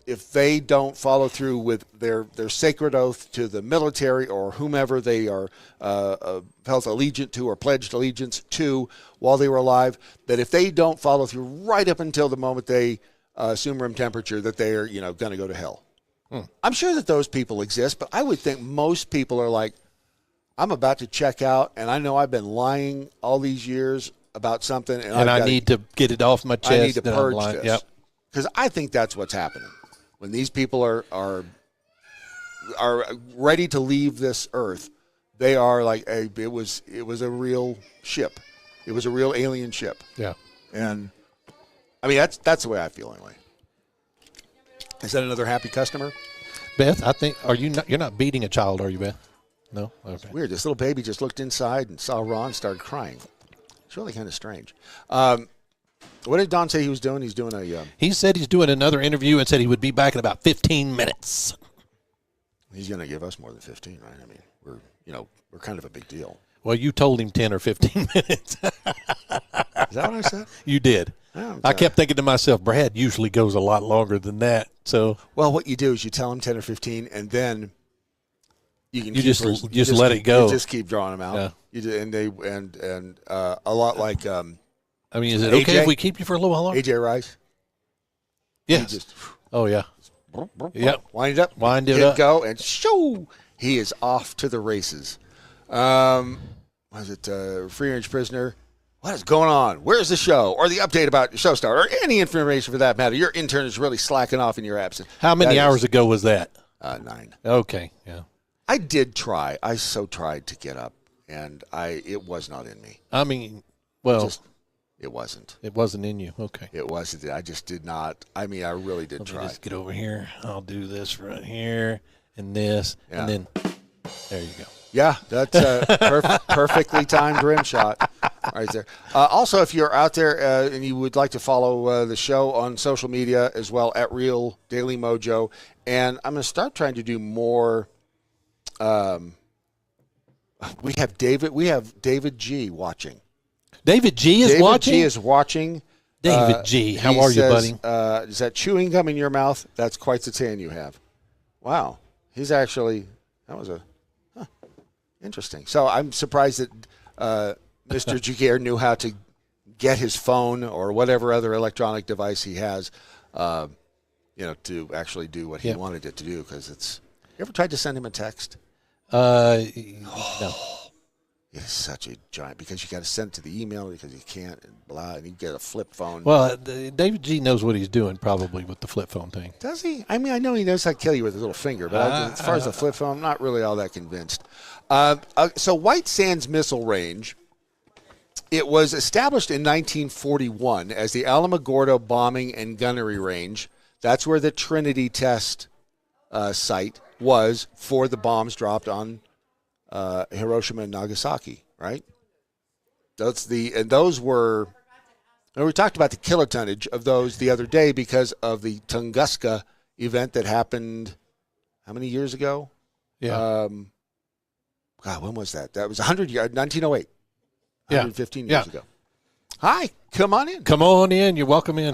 if they don't follow through with their sacred oath to the military or whomever they are felt allegiant to or pledged allegiance to while they were alive, that if they don't follow through right up until the moment they assume room temperature, that they are going to go to hell. I'm sure that those people exist, but I would think most people are like, I'm about to check out, and I know I've been lying all these years about something, and I need to get it off my chest. I need to purge this. Because I think that's what's happening. When these people are ready to leave this earth, they are like, it was a real ship. It was a real alien ship. Yeah. And I mean, that's the way I feel anyway. Is that another happy customer? Beth, I think, you're not beating a child, are you, Beth? No? Okay. It's weird. This little baby just looked inside and saw Ron, started crying. It's really kind of strange. What did Don say he was doing? He's doing a... He said he's doing another interview and said he would be back in about 15 minutes. He's going to give us more than 15, right? I mean, we're kind of a big deal. Well, you told him 10 or 15 minutes. Is that what I said? You did. I kept thinking to myself, Brad usually goes a lot longer than that. So, well, what you do is you tell him 10 or 15, and then you just let it go. You just keep drawing them out. Yeah. You do, and a lot like. I mean, is it okay if we keep you for a little while longer? AJ Rice. Yes. Yeah. Yep. Wind it up. Wind it up. Go and shoo. He is off to the races. Was it Free Range Prisoner? what is going on? Where's the show? Or the update about your show start, or any information for that matter. Your intern is really slacking off in your absence. How many hours ago was that? 9. Okay, yeah. I did try. I so tried to get up, and it was not in me. I mean, well, it wasn't. It wasn't in you. Okay. It wasn't. I just did not. I mean, I really did try. Just get over here. I'll do this right here and this, and then there you go. Yeah, that's a perfectly timed rim shot right there. Also, if you're out there and you would like to follow the show on social media as well, at Real Daily MoJo, and I'm going to start trying to do more. We have David G watching. David G is watching? David G is watching. David G, how are you, buddy? Is that chewing gum in your mouth? That's quite the tan you have. Wow. He's actually, that was interesting. So I'm surprised that Mr. Jaguar knew how to get his phone or whatever other electronic device he has, to actually do what he wanted it to do. Because you ever tried to send him a text? No. It's such a giant, because you got to send it to the email because you can't, and blah, and you get a flip phone. Well, David G knows what he's doing probably with the flip phone thing. Does he? I mean, I know he knows how to kill you with his little finger, but as far as the flip phone, I'm not really all that convinced. So White Sands Missile Range, it was established in 1941 as the Alamogordo Bombing and Gunnery Range. That's where the Trinity test site was for the bombs dropped on Hiroshima and Nagasaki, right? Those were, and we talked about the kilotonnage of those the other day because of the Tunguska event that happened how many years ago? Yeah. God, when was that? That was 1908. 115 years ago. Hi, come on in. Come on in. You're welcome in.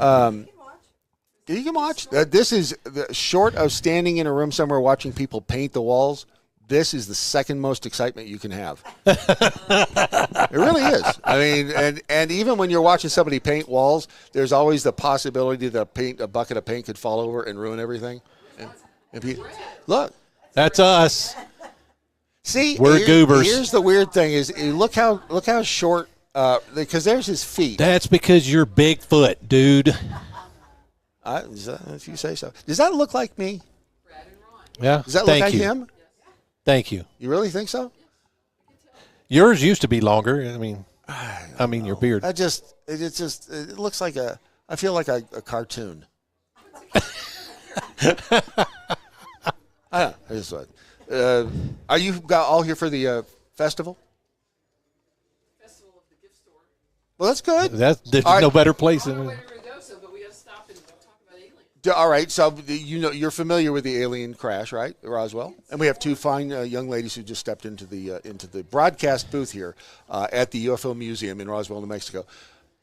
You can watch. This is short of standing in a room somewhere watching people paint the walls. This is the second most excitement you can have. It really is. I mean, and even when you're watching somebody paint walls, there's always the possibility that a bucket of paint could fall over and ruin everything. Look. That's us. See, we're goobers. Here's the weird thing: is look how short. Because there's his feet. That's because you're Bigfoot, dude. If you say so. Does that look like me? Yeah. Does that look like him? Thank you. You really think so? Yours used to be longer. I mean your beard. It looks like I feel like a cartoon. I don't know. Are you all here for the festival? Festival of the gift store. Well, that's good. There's no better place than it. All right, so you're familiar with the alien crash, right, Roswell? And we have two fine young ladies who just stepped into the broadcast booth here at the UFO Museum in Roswell, New Mexico.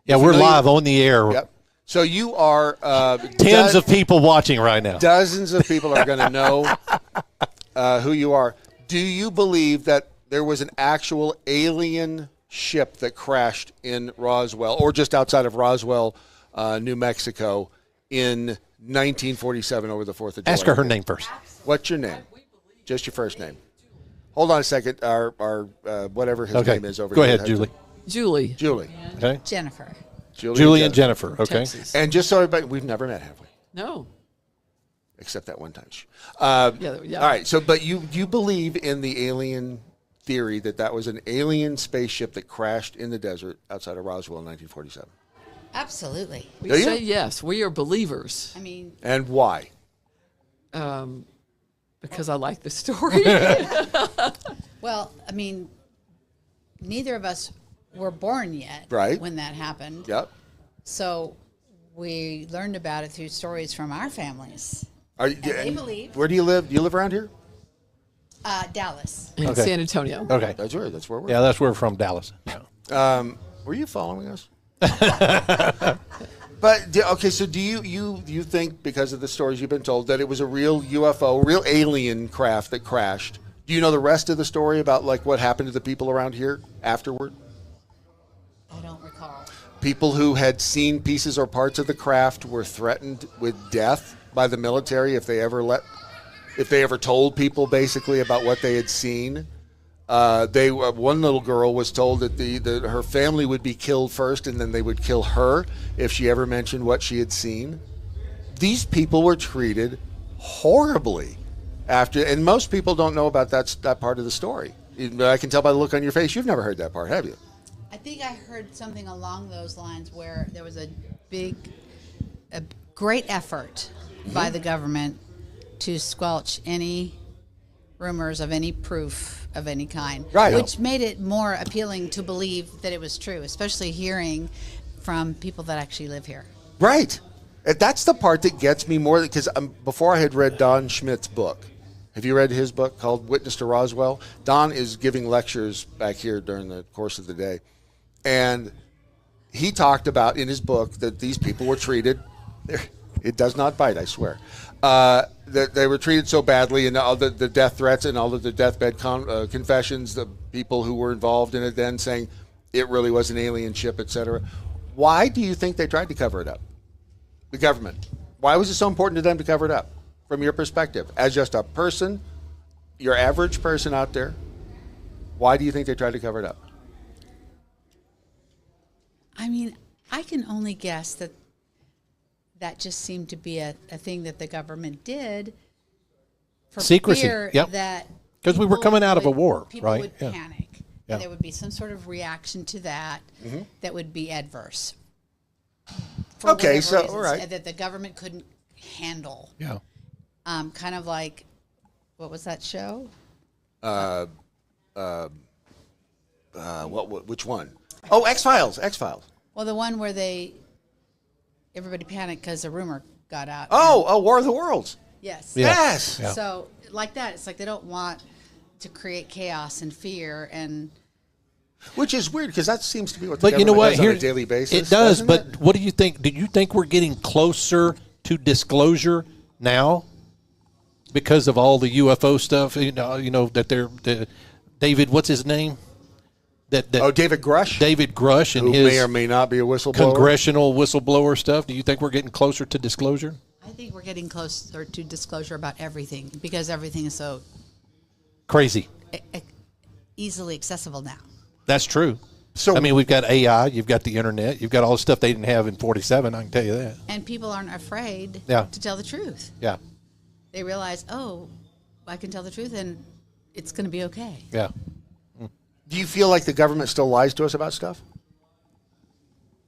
Yeah, we're live on the air. Yep. So you are tens of people watching right now. Dozens of people are going to know who you are. Do you believe that there was an actual alien ship that crashed in Roswell, or just outside of Roswell, New Mexico, in 1947 over the 4th of July? Ask her name first. What's your name? Just your first name. Hold on a second. Our whatever his name is over here. Go here. ahead, Julie. Julie. Okay. Jennifer. Julie and Jennifer. Okay. Texas. And just so everybody, we've never met, have we? No. Except that one time. Yeah. All right. So, but you believe in the alien theory that was an alien spaceship that crashed in the desert outside of Roswell in 1947? Absolutely. We say yes. We are believers. I mean, and why? Because I like the story. Well, I mean, neither of us were born yet, right, when that happened. Yep. So we learned about it through stories from our families. They believe. Where do you live? Do you live around here? Dallas. In San Antonio. Okay. That's where we're. Yeah, that's where we're from, Dallas. Yeah. Were you following us? But okay, so do you think, because of the stories you've been told, that it was a real UFO, real alien craft that crashed? Do you know the rest of the story about like what happened to the people around here afterward? I don't recall. People who had seen pieces or parts of the craft were threatened with death by the military if they ever told people basically about what they had seen. One little girl was told that her family would be killed first, and then they would kill her if she ever mentioned what she had seen. These people were treated horribly after, and most people don't know about that part of the story. I can tell by the look on your face, you've never heard that part, have you? I think I heard something along those lines where there was a great effort by the government to squelch any rumors of any proof of any kind, right? Which made it more appealing to believe that it was true, especially hearing from people that actually live here. Right. That's the part that gets me more, because before I had read Don Schmitt's book. Have you read his book called Witness to Roswell? Don is giving lectures back here during the course of the day. And he talked about in his book that these people were treated, it does not bite, I swear, that they were treated so badly, and all the death threats and all of the deathbed confessions, the people who were involved in it then saying it really was an alien ship, etc. Why do you think they tried to cover it up? The government. Why was it so important to them to cover it up? From your perspective, as just a person, your average person out there, why do you think they tried to cover it up? I mean, I can only guess that just seemed to be a thing that the government did for secrecy. Fear that because we were coming out of a war, people right? Would panic. And there would be some sort of reaction to that that would be adverse. Okay, so reasons, all right, that the government couldn't handle. Yeah. Kind of like, what was that show? Which one? Oh, X-Files. Well, the one where everybody panicked because a rumor got out. Oh, War of the Worlds. Yes. Yeah. Yes. Yeah. So like that, it's like they don't want to create chaos and fear and. Which is weird, because that seems to be what the But government you know what? does on a daily basis. It does, doesn't but it? what do you think? Do you think we're getting closer to disclosure now because of all the UFO stuff? You know that David, what's his name? David Grush. David Grush and who his may or may not be a whistleblower. Congressional whistleblower stuff. Do you think we're getting closer to disclosure? I think we're getting closer to disclosure about everything because everything is so crazy, easily accessible now. That's true. So I mean, we've got AI, you've got the internet, you've got all the stuff they didn't have in 47. I can tell you that. And people aren't afraid to tell the truth. Yeah. They realize, oh, I can tell the truth, and it's going to be okay. Yeah. Do you feel like the government still lies to us about stuff?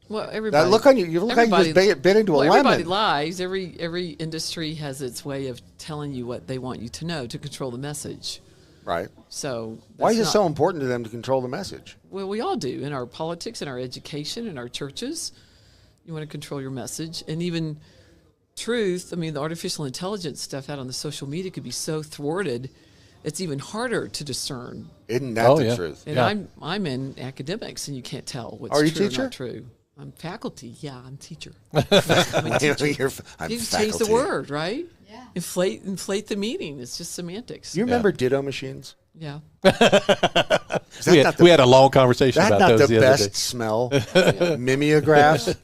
Well, everybody. That look on you look like you just bit into a lemon. Everybody lies. Every industry has its way of telling you what they want you to know to control the message. Right. So why is it so important to them to control the message? Well, we all do in our politics, in our education, in our churches. You want to control your message, and even truth. I mean, the artificial intelligence stuff out on the social media could be so thwarted. It's even harder to discern. Isn't that the truth? And I'm in academics, and you can't tell what's true or teacher? not true. I'm faculty. Yeah, I'm teacher. I'm you faculty. change the word, right? Yeah. Inflate the meaning. It's just semantics. You remember ditto machines? Yeah. We had a long conversation about those That's the not the other day. best smell. Mimeographs.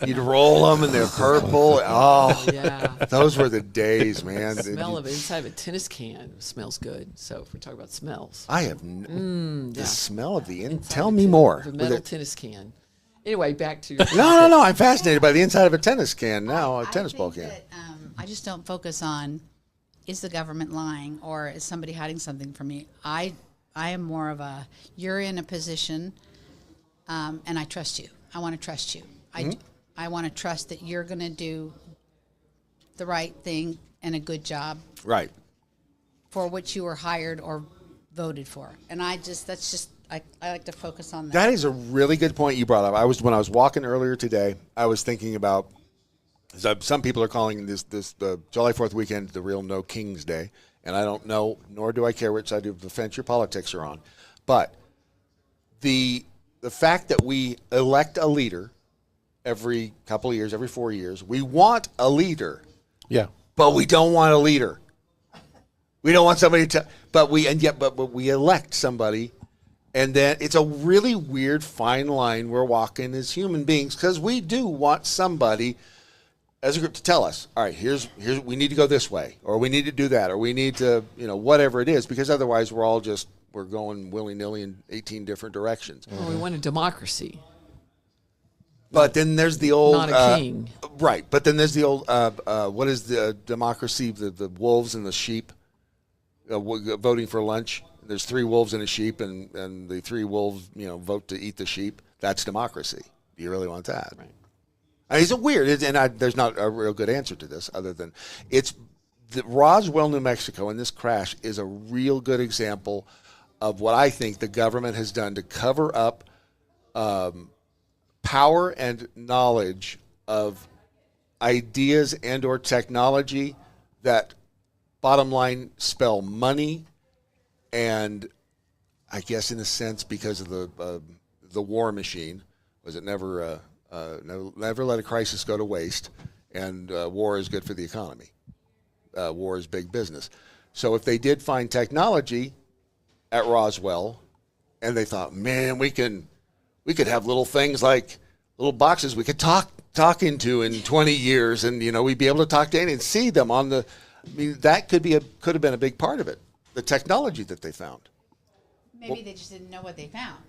You'd roll them and they're purple. Oh, yeah. Those were the days, man. The smell of inside of a tennis can smells good. So if we're talking about smells. I have the smell of the Inside Tell of me more. The metal tennis can. Anyway, back to your No. I'm fascinated by the inside of a tennis can now, a tennis ball can. That, I just don't focus on is the government lying or is somebody hiding something from me. I am more of a you're in a position, and I trust you. I want to trust you. I want to trust that you're going to do the right thing and a good job. Right. For which you were hired or voted for, and I like to focus on that. That is a really good point you brought up. When I was walking earlier today, I was thinking about some people are calling this the July 4th weekend the real No Kings Day, and I don't know, nor do I care which side of the fence your politics are on. But the fact that we elect a leader every couple of years, every 4 years, we want a leader. Yeah. But we don't want a leader. We don't want somebody to, but we elect somebody. And then it's a really weird fine line we're walking as human beings, because we do want somebody as a group to tell us, all right, here's we need to go this way, or we need to do that, or we need to, whatever it is, because otherwise we're all just we're going willy-nilly in 18 different directions. Well, we want a democracy. But then there's the old... Not a king. Right. But then there's the old, what is the democracy, the wolves and the sheep voting for lunch. There's 3 wolves and a sheep, and the 3 wolves, vote to eat the sheep. That's democracy. Do you really want that? Right. I mean, it's weird, and there's not a real good answer to this other than Roswell, New Mexico, and this crash is a real good example of what I think the government has done to cover up power and knowledge of ideas and or technology that, bottom line, spell money, and I guess in a sense because of the war machine, was it never let a crisis go to waste, and war is good for the economy. War is big business. So if they did find technology at Roswell, and they thought, man, we could have little things like little boxes we could talk into in 20 years, and we'd be able to talk to aliens and see them on the. I mean, that could have been a big part of it. The technology that they found. Maybe they just didn't know what they found.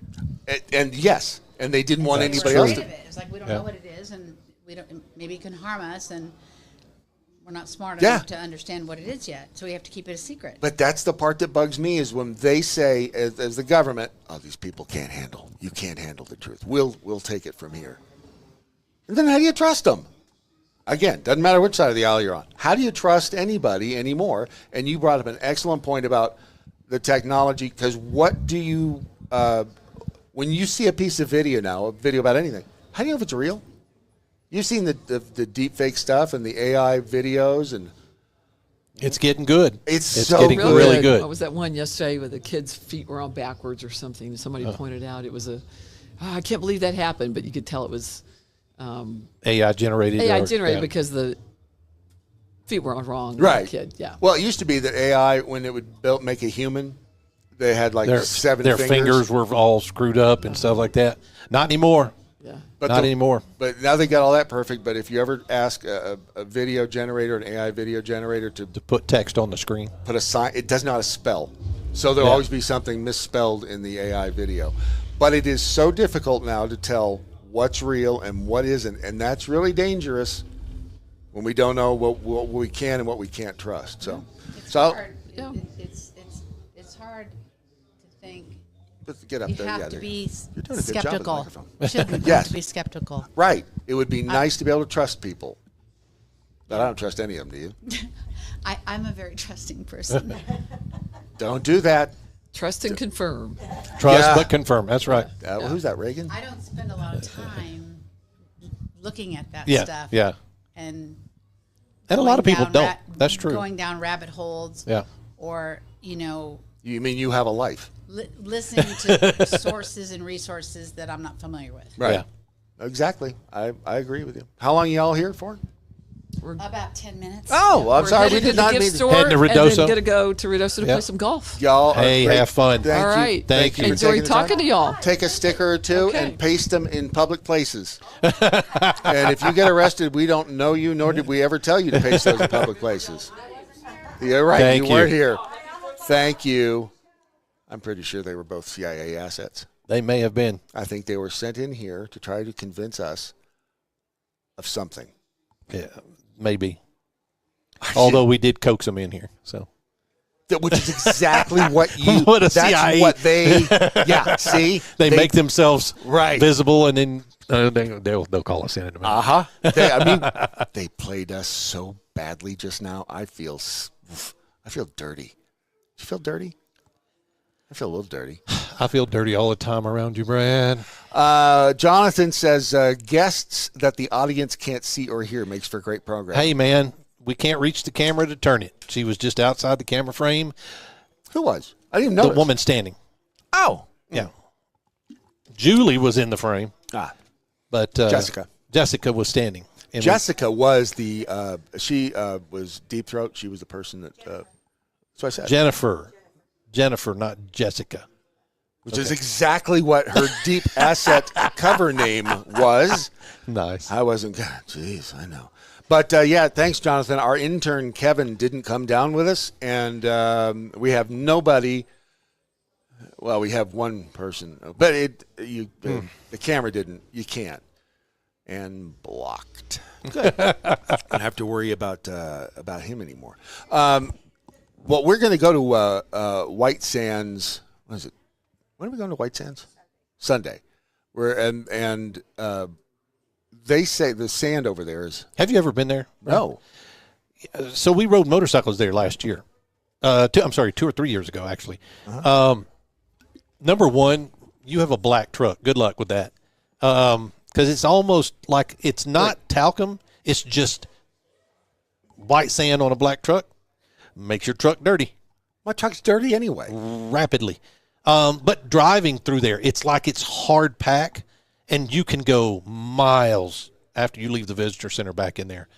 And yes, and they didn't want anybody They were else afraid to. of it. It's like we don't know what it is, and we don't. Maybe it can harm us, and we're not smart enough to understand what it is yet. So we have to keep it a secret. But that's the part that bugs me is when they say, as the government, "Oh, these people can't handle. You can't handle the truth. We'll take it from here." And then how do you trust them? Again, doesn't matter which side of the aisle you're on. How do you trust anybody anymore? And you brought up an excellent point about the technology, because what do you, when you see a piece of video now, a video about anything, how do you know if it's real? You've seen the deep fake stuff and the AI videos, and it's getting good. It's so getting really good. What was that one yesterday where the kid's feet were on backwards or something? And somebody pointed out it was I can't believe that happened, but you could tell it was AI generated. Because the feet were wrong. Right. Kid. Yeah. Well, it used to be that AI, when it would make a human, they had like their 7 their fingers. fingers were all screwed up and stuff like that. Not anymore. Yeah. But Not anymore. But now they got all that perfect. But if you ever ask a video generator, an AI video generator, to put text on the screen, put a sign, it does not spell. So there'll always be something misspelled in the AI video. But it is so difficult now to tell what's real and what isn't, and that's really dangerous when we don't know what we can and what we can't trust. So, it's hard. It's hard to think. Get up you there. have to be You're doing a good job with the skeptical. microphone. You shouldn't Yes. have to be skeptical. Right. It would be nice to be able to trust people, but I don't trust any of them. Do you? I'm a very trusting person. Don't do that. Trust and confirm. Trust but confirm. That's right. Who's that, Reagan? I don't spend a lot of time looking at that Yeah, stuff. yeah. And a lot of people don't. That's true. Going down rabbit holes. Yeah. Or, You mean you have a life? Listening to sources and resources that I'm not familiar with. Right. Yeah. Exactly. I agree with you. How long y'all here for? About 10 minutes. Oh, well, I'm We're sorry. headed We to did the not gift mean store, Heading to and Ruidoso. then gonna go to Ruidoso to Yep. play some golf. Y'all. Hey, are great. have fun. Thank All you. right. Thank you. for Enjoy taking the talking time. to y'all. Take a sticker or two Okay. and paste them in public places. And if you get arrested, we don't know you, nor did we ever tell you to paste those in public places. You're right. Thank you weren't you. here. Thank you. I'm pretty sure they were both CIA assets. They may have been. I think they were sent in here to try to convince us of something. Yeah, maybe. Although we did coax them in here, so. Which is exactly what you. What a that's CIA. what they. Yeah. See, They make themselves right visible, and then they'll call us in a minute. I mean, they played us so badly just now. I feel dirty. You feel dirty? I feel a little dirty. I feel dirty all the time around you, Brad. Jonathan says guests that the audience can't see or hear makes for great program. Hey, man, we can't reach the camera to turn it. She was just outside the camera frame. Who was? I didn't even know. The woman standing. Oh. Yeah. Julie was in the frame. But Jessica was standing. And Jessica was the she was Deep Throat. She was the person that so I said Jennifer, not Jessica. Which is exactly what her deep asset cover name was. Nice. I wasn't. Jeez, I know. But, yeah, thanks, Jonathan. Our intern, Kevin, didn't come down with us, and we have nobody Well, we have one person, but the camera didn't. You can't. And blocked. Good. Don't have to worry about him anymore. Well, we're going to go to White Sands. What is it? When are we going to White Sands? Sunday. They say the sand over there is. Have you ever been there? No. So we rode motorcycles there last year. 2 or 3 years ago, actually. Uh-huh. Number one, you have a black truck. Good luck with that. Because it's almost like it's not talcum. It's just white sand on a black truck. Makes your truck dirty. My truck's dirty anyway. Rapidly. But driving through there, it's like it's hard pack, and you can go miles after you leave the visitor center back in there.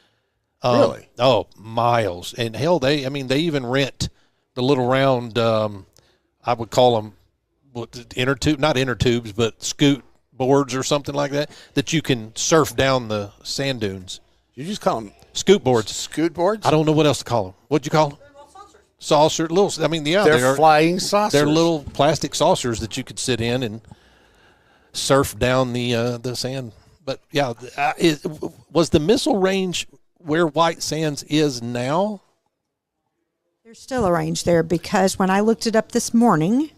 Really? Oh, miles. And hell, they even rent the little round, I would call them not inner tubes, but scoot boards or something like that you can surf down the sand dunes. You just call them scoot boards. Scoot boards? I don't know what else to call them. What'd you call them? Saucer. They're flying saucers. They're little plastic saucers that you could sit in and surf down the sand. But yeah, was the missile range where White Sands is now? There's still a range there because when I looked it up this morning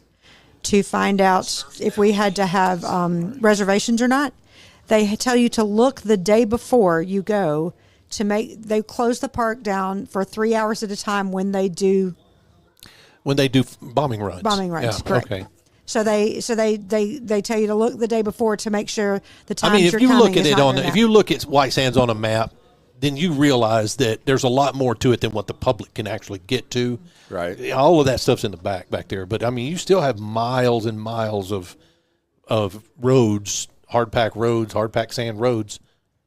to find out if we had to have reservations or not, they tell you to look the day before you go they close the park down for 3 hours at a time when they do bombing runs. Yeah, correct. Okay. So they tell you to look the day before to make sure the time. If you look at it if you look at White Sands on a map, then you realize that there's a lot more to it than what the public can actually get to. Right. All of that stuff's in the back there, but you still have miles and miles of roads, hard pack sand roads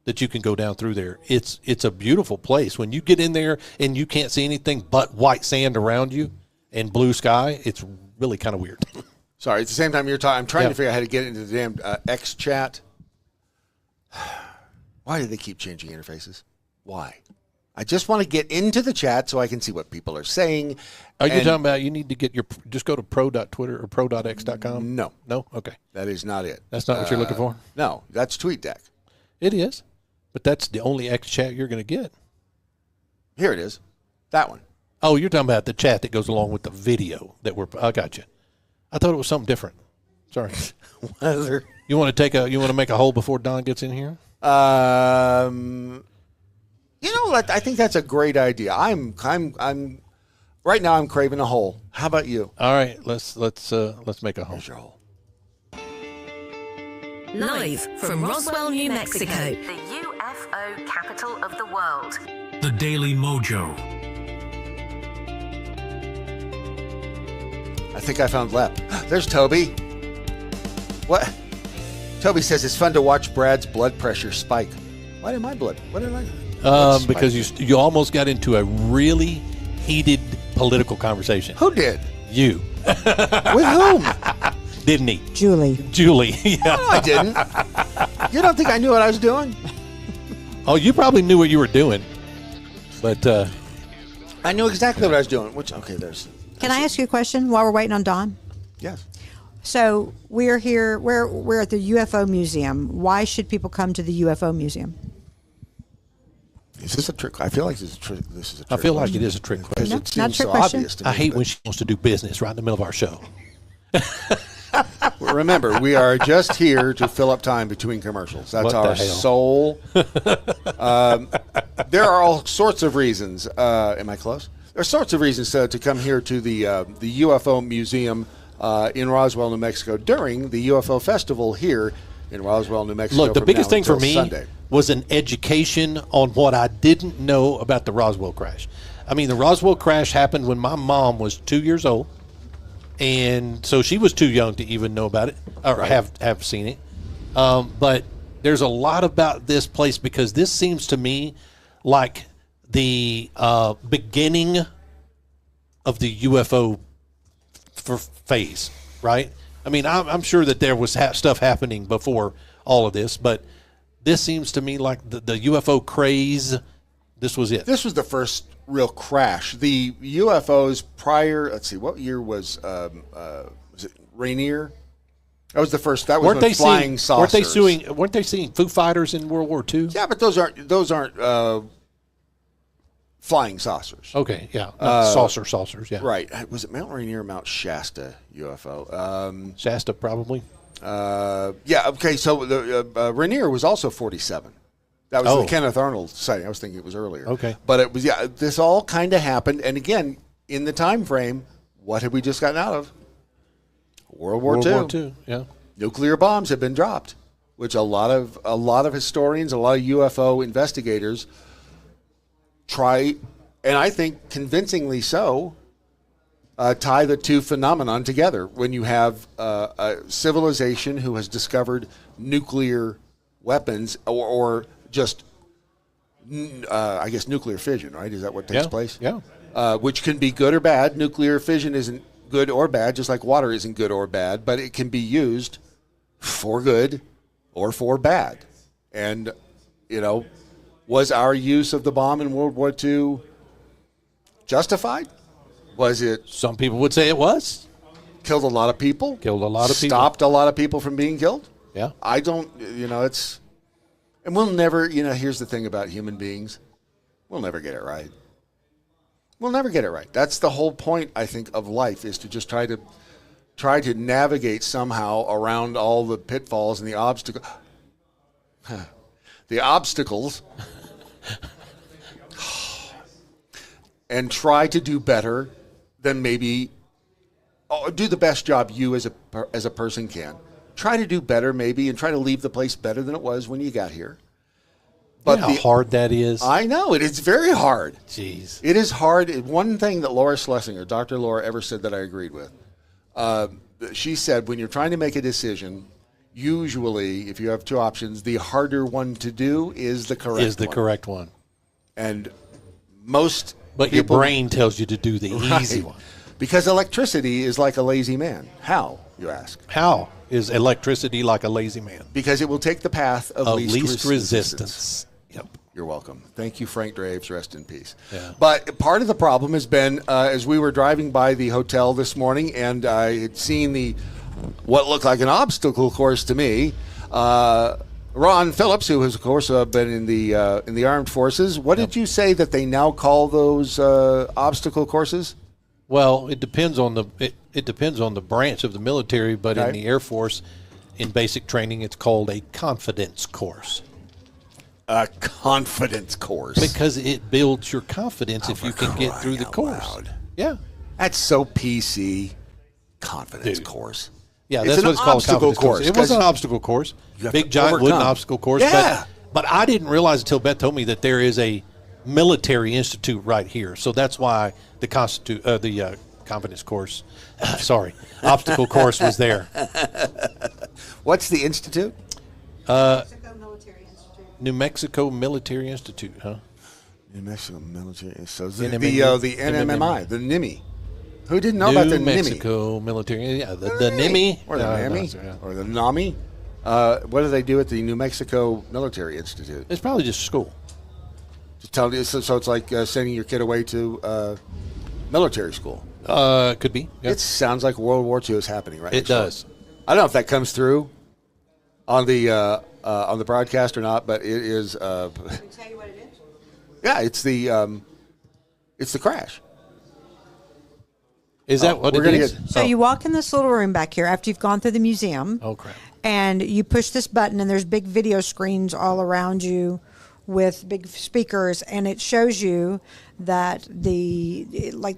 that you can go down through there. It's a beautiful place. When you get in there and you can't see anything but white sand around you and blue sky, it's really kind of weird. Sorry, at the same time you're talking, I'm trying to figure out how to get into the damn X chat. Why do they keep changing interfaces? Why? I just want to get into the chat so I can see what people are saying. Are you talking about you need to just go to pro.twitter or pro.x.com? No. No? Okay. That is not it. That's not what you're looking for? No, that's TweetDeck. It is. But that's the only X chat you're going to get. Here it is. That one. Oh, you're talking about the chat that goes along with the video I got you. I thought it was something different. Sorry. You want to make a hole before Don gets in here? You know what? I think that's a great idea. I'm right now I'm craving a hole. How about you? All right, let's make a hole. Here's your hole. Live from Roswell, New Mexico, the UFO capital of the world. The Daily MoJo. I think I found Lep. There's Toby. What? Toby says it's fun to watch Brad's blood pressure spike. Why did my blood? What did I? Because you almost got into a really heated political conversation. Who did? You. With whom? Didn't he? Julie. Yeah. No, I didn't. You don't think I knew what I was doing? Oh, you probably knew what you were doing, but I knew exactly what I was doing. There's. Can I ask you a question while we're waiting on Don? Yes. So we're here. We're at the UFO Museum. Why should people come to the UFO Museum? Is this a trick? I feel like this is a trick. I feel like it is a trick question. No, It seems not a trick so question. obvious to me. I hate when she wants to do business right in the middle of our show. Remember, we are just here to fill up time between commercials. That's What our the hell? sole. There are all sorts of reasons. Am I close? There are sorts of reasons to come here to the UFO Museum in Roswell, New Mexico during the UFO Festival here in Roswell, New Mexico. Look, the from biggest now thing for until me Sunday. was an education on what I didn't know about the Roswell crash. The Roswell crash happened when my mom was 2 years old, and so she was too young to even know about it or have seen it. But there's a lot about this place because this seems to me like the beginning of the UFO phase, right? I'm sure that there was stuff happening before all of this, but this seems to me like the UFO craze. This was it. This was the first real crash. The UFOs prior, let's see, what year was it Rainier. That was the first. That was weren't when they flying saucers. Weren't they seeing Foo Fighters in World War II? Yeah, but those aren't flying saucers. Okay, yeah, saucers. Yeah, Right. Was it Mount Rainier or Mount Shasta UFO? Shasta probably. Yeah. Okay. So the Rainier was also 47. That was the Kenneth Arnold sighting. I was thinking it was earlier. Okay. But it was, yeah, this all kind of happened. And again, in the time frame, what had we just gotten out of? World War II. Yeah. Nuclear bombs have been dropped, which a lot of historians, a lot of UFO investigators try, and I think convincingly so, tie the two phenomenon together. When you have a civilization who has discovered nuclear weapons or just, I guess, nuclear fission, right? Is that what takes place? Yeah. Which can be good or bad. Nuclear fission isn't good or bad, just like water isn't good or bad, but it can be used for good or for bad. And, was our use of the bomb in World War II justified? Was it? Some people would say it was. Killed a lot of people? Stopped a lot of people from being killed? Yeah. I don't, it's... And we'll never, here's the thing about human beings. We'll never get it right. We'll never get it right. That's the whole point, I think, of life, is to just try to navigate somehow around all the pitfalls and the obstacles and try to do better than maybe do the best job you as a person can. Try to do better maybe and try to leave the place better than it was when you got here. But how hard that is. I know. It's very hard. Jeez. It is hard. One thing that Laura Schlesinger, Dr. Laura, ever said that I agreed with, she said when you're trying to make a decision, usually if you have two options, the harder one to do is the correct one. And most But your brain tells you to do the easy one. Because electricity is like a lazy man. How, you ask? How is electricity like a lazy man? Because it will take the path of least resistance. Yep. You're welcome. Thank you, Frank Draves. Rest in peace. Yeah. But part of the problem has been, as we were driving by the hotel this morning, and I had seen what looked like an obstacle course to me. Ron Phillips, who has, of course, been in the armed forces. What did you say that they now call those obstacle courses? Well, it depends on the branch of the military, but in the Air Force, in basic training, it's called a confidence course. A confidence course. Because it builds your confidence if you can get through the course. Loud. Yeah. That's so PC. Confidence course. Yeah, that's what it's called. Obstacle course. It was an obstacle course. Big giant wooden obstacle course. Yeah. But I didn't realize until Beth told me that there is a military institute right here. So that's why the confidence course, obstacle course was there. What's the institute? New Mexico Military Institute, huh? New Mexico Military Institute. So the NMMI, the NIMI. Who didn't know about the NIMI? New Mexico Military, yeah, the NIMI. Or the NAMI, or the NAMI. What do they do at the New Mexico Military Institute? It's probably just school. So it's like sending your kid away to military school. Could be. Yeah. It sounds like World War II is happening right now. It does. I don't know if that comes through on the broadcast or not, but it is. Can I tell you what it is? Yeah, it's the crash. Is that what it is? So you walk in this little room back here after you've gone through the museum. Oh, crap. And you push this button, and there's big video screens all around you with big speakers, and it shows you that the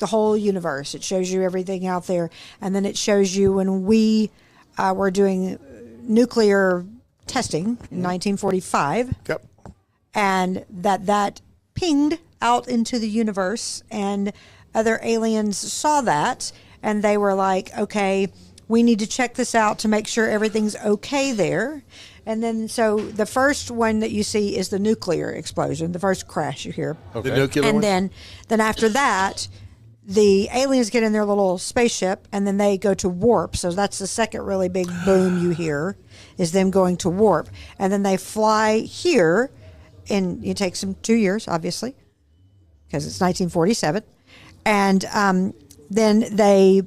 whole universe. It shows you everything out there, and then it shows you when we were doing nuclear testing in 1945. Yep. And that pinged out into the universe, and other aliens saw that, and they were like, okay, we need to check this out to make sure everything's okay there. And then, so the first one that you see is the nuclear explosion, the first crash you hear. Okay. The nuclear and one? then after that, the aliens get in their little spaceship, and then they go to warp. So that's the second really big boom you hear, is them going to warp. And then they fly here, and it takes them 2 years, obviously, because it's 1947. And then they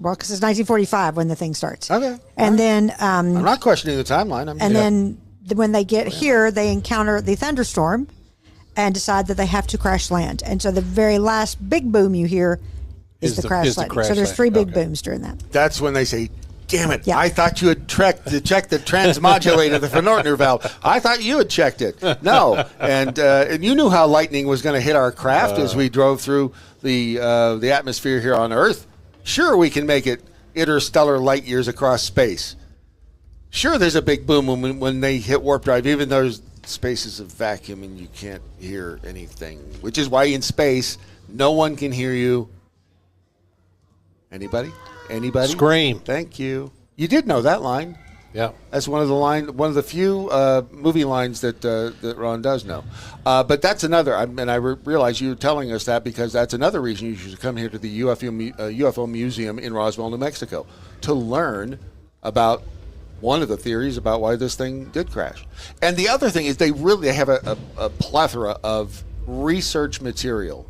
Well, because it's 1945 when the thing starts. Okay. And then, I'm not questioning the timeline. then when they get here, they encounter the thunderstorm and decide that they have to crash land. And so the very last big boom you hear is the crash landing. So there's 3 big booms during that. That's when they say, damn it, Yeah. I thought you had checked the transmodulator, the Van Nortner valve. I thought you had checked it. No. And you knew how lightning was going to hit our craft as we drove through the atmosphere here on Earth. Sure, we can make it interstellar light years across space. Sure, there's a big boom when they hit warp drive, even though space is a vacuum and you can't hear anything, which is why in space, no one can hear you. Anybody? Scream. Thank you. You did know that line. Yeah. That's one of the few movie lines that Ron does know. But that's another, and I realize you were telling us that because that's another reason you should come here to the UFO Museum in Roswell, New Mexico, to learn about one of the theories about why this thing did crash. And the other thing is they have a plethora of research material.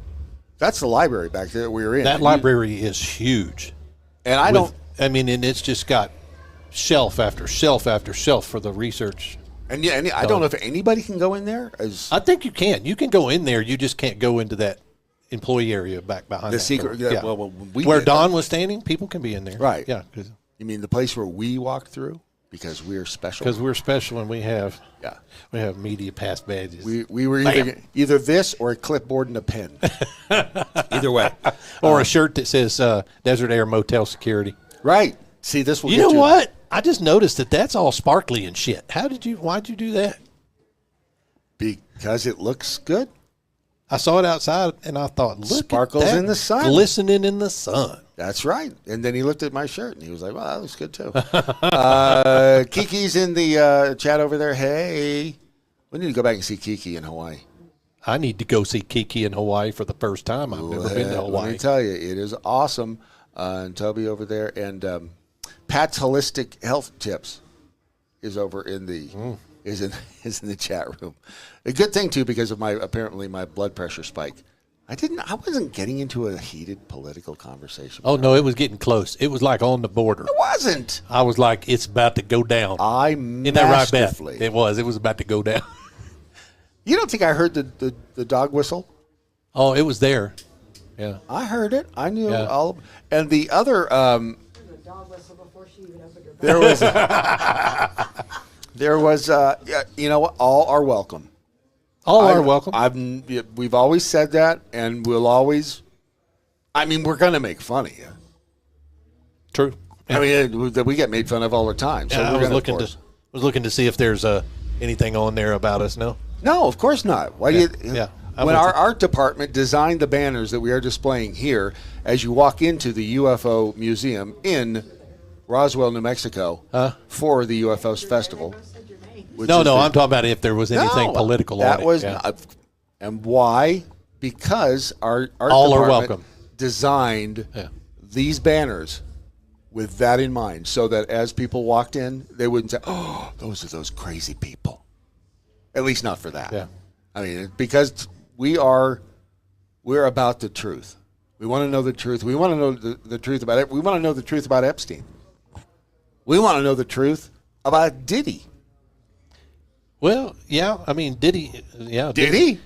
That's the library back there that we were in. That library is huge. And and it's just got shelf after shelf after shelf for the research. And I don't know if anybody can go in there. I think you can. You can go in there. You just can't go into that employee area back behind the that secret. door. Yeah. Well, where Don was standing, people can be in there. Right. Yeah. You mean the place where we walked through? Because we're special. Because we're special and we have media pass badges. We were either this or a clipboard and a pen. Either way. Or a shirt that says Desert Air Motel Security. Right. See, this will You know what? I just noticed that's all sparkly and shit. Why'd you do that? Because it looks good. I saw it outside and I thought, look, sparkles at that, in the sun. Glistening in the sun. That's right. And then he looked at my shirt and he was like, well, that looks good too. Kiki's in the chat over there. Hey, we need to go back and see Kiki in Hawaii. I need to go see Kiki in Hawaii for the first time. I've never been to Hawaii. Let me tell you, it is awesome. And Toby over there. And Pat's Holistic Health Tips is over in the is in the chat room. A good thing too, because of my blood pressure spike. I wasn't getting into a heated political conversation. Oh no, it was getting close. It was like on the border. It wasn't. I was like, it's about to go down. Isn't that right, Beth? It was about to go down. You don't think I heard the dog whistle? Oh, it was there. Yeah. I heard it. I knew all. And the other Dog whistle before she even opened her mouth. there was you know what? All are welcome. All are welcome. We've always said that, and we'll always. I mean, we're gonna make fun of you. True. I mean, we get made fun of all the time. So I was looking to see if there's anything on there about us. No. No, of course not. Why do you? Yeah. When our art department designed the banners that we are displaying here, as you walk into the UFO Museum in Roswell, New Mexico, for the UFO Festival. No, I'm talking about if there was anything political on it. That was, and why? Because our art all department are welcome. Designed these banners with that in mind, so that as people walked in, they wouldn't say, "Oh, those are those crazy people." At least not for that. Yeah. I mean, because we're about the truth. We want to know the truth. We want to know the truth about it. We want to know the truth about Epstein. We want to know the truth about Diddy. Well, yeah. I mean, Diddy. Yeah. Did he?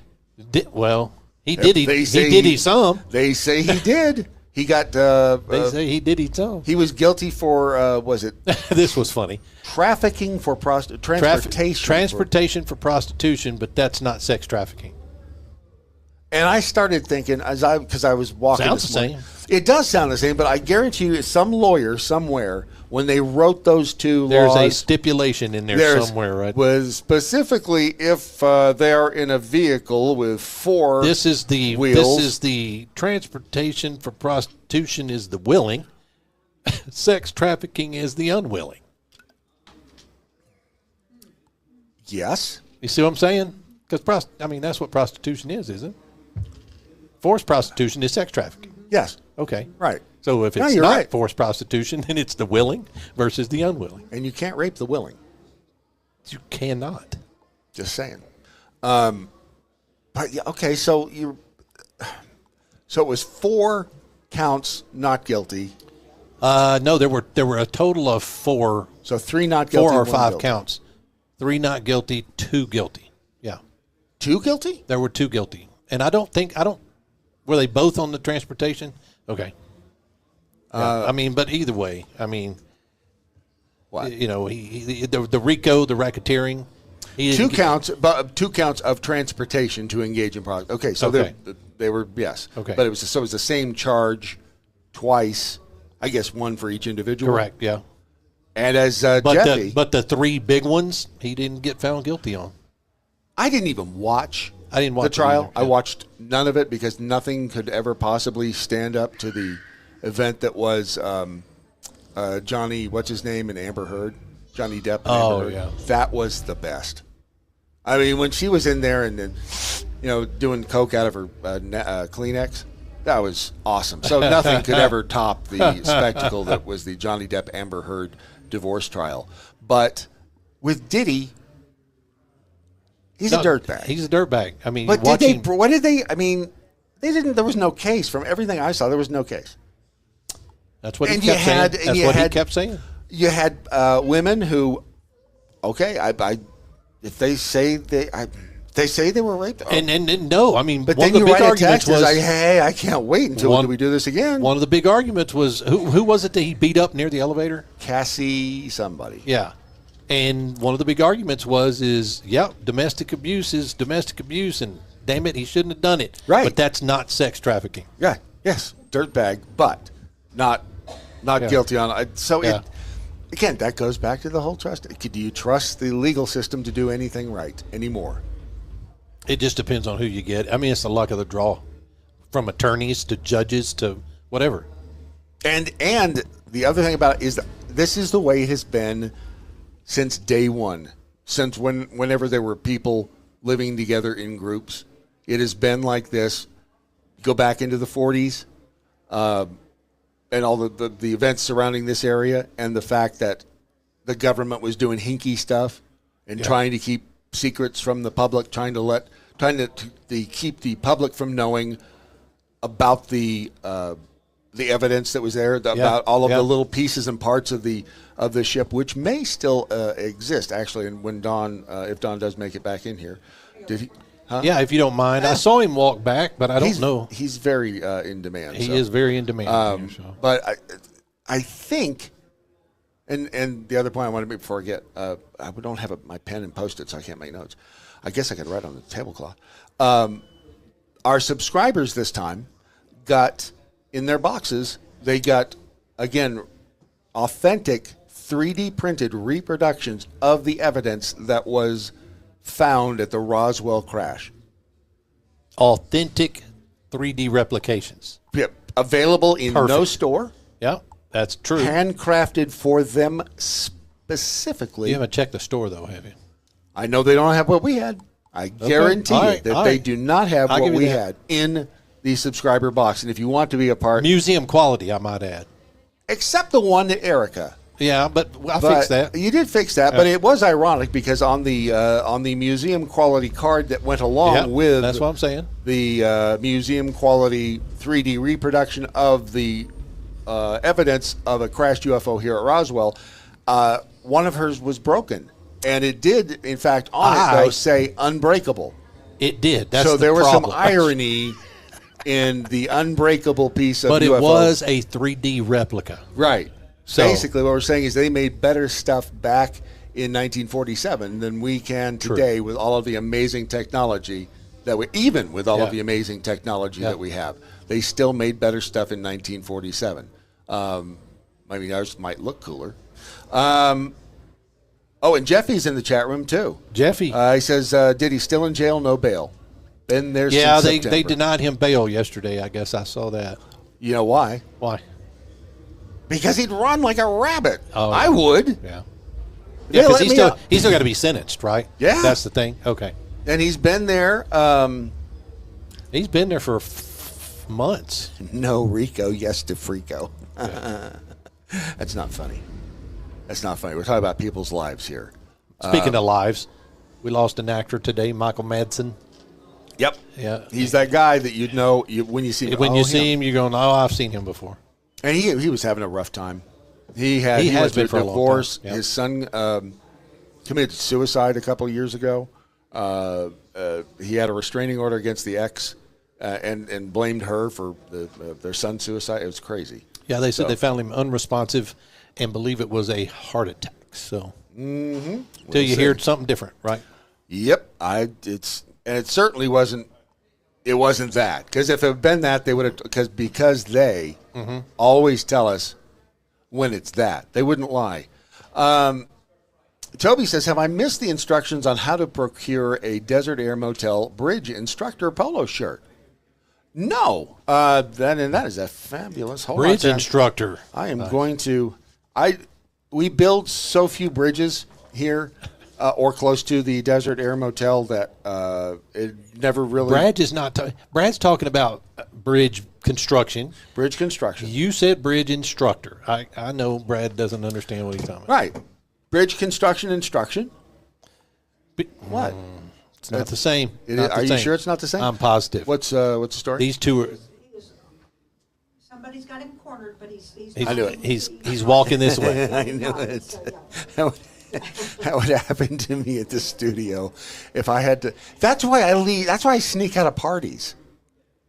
Well, he did. He did some. They say he did. He got. They say he did some. He was guilty for. Was it? This was funny. Trafficking for transportation. Transportation for prostitution, but that's not sex trafficking. And I started thinking because I was walking. Sounds the same. It does sound the same, but I guarantee you, some lawyer somewhere, when they wrote those two there's laws, a stipulation in there somewhere, right? Was specifically if they are in a vehicle with four. This is the wheels. This is the transportation for prostitution is the willing. Sex trafficking is the unwilling. Yes. You see what I'm saying? Because that's what prostitution is, isn't it? Forced prostitution is sex trafficking. Yes. Okay. Right. So if it's not forced prostitution, then it's the willing versus the unwilling. And you can't rape the willing. You cannot. Just saying. But yeah, okay, so it was 4 counts not guilty. No, there were a total of 4. So 3 not guilty, 4 or 1 5 guilty. counts. 3 not guilty, 2 guilty. Yeah. 2 guilty? There were 2 guilty. And I don't were they both on the transportation? Okay. I mean, but either way, I mean, what? You know, the RICO, the racketeering. 2 counts, but 2 counts of transportation to engage in product. Okay, so they were, yes. Okay. But it was the same charge twice. I guess 1 for each individual. Correct. Yeah. And as Jeffy, but the 3 big ones, he didn't get found guilty on. I didn't even watch. I didn't watch the trial. either, I watched none of it because nothing could ever possibly stand up to the event that was Johnny, what's his name, and Amber Heard, Johnny Depp. And Amber Heard. Yeah. That was the best. I mean, when she was in there and then, doing coke out of her Kleenex, that was awesome. So nothing could ever top the spectacle that was the Johnny Depp Amber Heard divorce trial. But with Diddy, he's a dirtbag. He's a dirtbag. I mean, but they didn't. There was no case. From everything I saw, there was no case. That's what he kept saying. That's what he kept saying. You had women who, if they say they were raped, and no, I mean, but one then of the you big write a arguments text was, like, "Hey, I can't wait until we do this again." One of the big arguments was who was it that he beat up near the elevator? Cassie somebody. Yeah. And one of the big arguments is domestic abuse is domestic abuse, and damn it, he shouldn't have done it. Right. But that's not sex trafficking. Yeah. Yes. Dirtbag, but not guilty on it. So again, that goes back to the whole trust. Do you trust the legal system to do anything right anymore? It just depends on who you get. I mean, it's the luck of the draw, from attorneys to judges to whatever. And the other thing about it is that this is the way it has been since day one. Since whenever there were people living together in groups, it has been like this. Go back into the 40s, and all the events surrounding this area, and the fact that the government was doing hinky stuff and trying to keep secrets from the public, trying to keep the public from knowing about the evidence that was there, about all of the little pieces and parts of the ship, which may still exist actually. And when if Don does make it back in here, did he? Huh? Yeah, if you don't mind. I saw him walk back, but I don't know. He's very in demand. He is very in demand. But I think, and the other point I want to make before I get, I don't have my pen and Post-it, so I can't make notes. I guess I could write on the tablecloth. Our subscribers this time got, in their boxes, they got, again, authentic 3D printed reproductions of the evidence that was found at the Roswell crash. Authentic 3D replications. Yep. Available in no store. Yeah, that's true. Handcrafted for them specifically. You haven't checked the store, though, have you? I know they don't have what we had. I guarantee you that they do not have what we had in the subscriber box. And if you want to be a part... Museum quality, I might add. Except the one that Erica... Yeah, but I fixed that. You did fix that, but it was ironic because on the museum quality card that went along with that's what I'm saying, the museum quality 3D reproduction of the evidence of a crashed UFO here at Roswell, one of hers was broken, and it did, in fact, on it though say unbreakable. It did. That's so there was problem. some irony in the unbreakable piece of but UFO. It was a 3D replica, right? So, basically, what we're saying is they made better stuff back in 1947 than we can today with all of the amazing technology that we, even with all of the amazing technology that we have, they still made better stuff in 1947. I mean, ours might look cooler. And Jeffy's in the chat room too. Jeffy, he says, "Did he still in jail? No bail." Been there. Yeah, since they denied him bail yesterday. I guess I saw that. You know why? Why? Because he'd run like a rabbit. Oh, I would. Yeah. Yeah, because he's still got to be sentenced, right? Yeah. That's the thing. Okay. And he's been there. He's been there for months. No Rico, yes to Frico. Yeah. That's not funny. That's not funny. We're talking about people's lives here. Speaking of lives, we lost an actor today, Michael Madsen. Yep. Yeah. He's that guy that you'd know when you see him. When you see him, you're going, oh, I've seen him before. And he was having a rough time. He has been been for a long time. divorce. Yep. His son committed suicide a couple of years ago. He had a restraining order against the ex and blamed her for their son's suicide. It was crazy. Yeah, they said they found him unresponsive and believe it was a heart attack. So till you hear something different, right? Yep. It certainly wasn't. It wasn't that, because if it had been that, they would have because they always tell us when it's that. They wouldn't lie. Toby says, have I missed the instructions on how to procure a Desert Air Motel Bridge instructor polo shirt? No. That is a fabulous bridge instructor. I am going to we build so few bridges here or close to the Desert Air Motel that it never really. Brad's talking about bridge construction. Bridge construction. You said bridge instructor. I know Brad doesn't understand what he's talking about. Right. Bridge construction instruction. What? It's not the same. Are you sure it's not the same? I'm positive. What's the story? These two are. Somebody's got him cornered, but he's I knew it. He's walking this way. I knew it. That would happen to me at the studio if I had to. That's why I leave. That's why I sneak out of parties.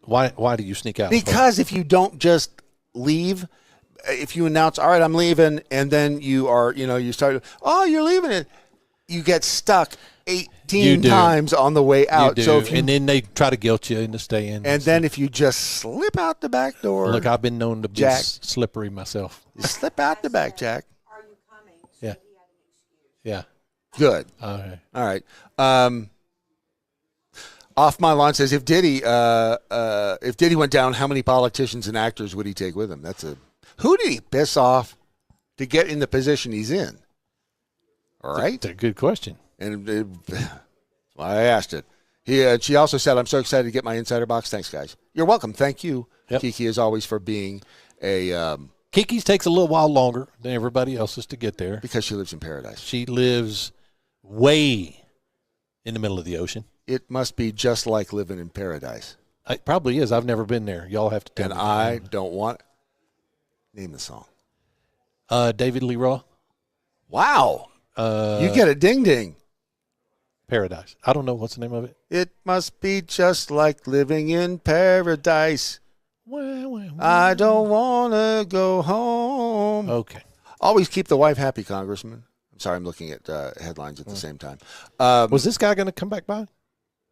Why do you sneak out? Because if you don't just leave, if you announce, all right, I'm leaving, and then you start, oh, you're leaving it, you get stuck 18 times on the way out. You do. So and then they try to guilt you into staying. And then if you just slip out the back door. Look, I've been known to be slippery myself. You slip out the back, Jack. Are you coming? Yeah. He had an excuse. Yeah. Good. All right. Off my lawn says, if Diddy went down, how many politicians and actors would he take with him? Who did he piss off to get in the position he's in? All right. That's a good question. And that's why I asked it. She also said, I'm so excited to get my insider box. Thanks, guys. You're welcome. Thank you, Kiki, as always, for being a... Kiki's takes a little while longer than everybody else's to get there. Because she lives in paradise. She lives way in the middle of the ocean. It must be just like living in paradise. It probably is. I've never been there. Y'all have to tell me. And I don't want... Name the song. David Lee Roth. Wow. You get a ding-ding. Paradise. I don't know. What's the name of it? It must be just like living in paradise. Well. I don't want to go home. Okay. Always keep the wife happy, Congressman. I'm sorry, I'm looking at headlines at the same time. Was this guy going to come back by?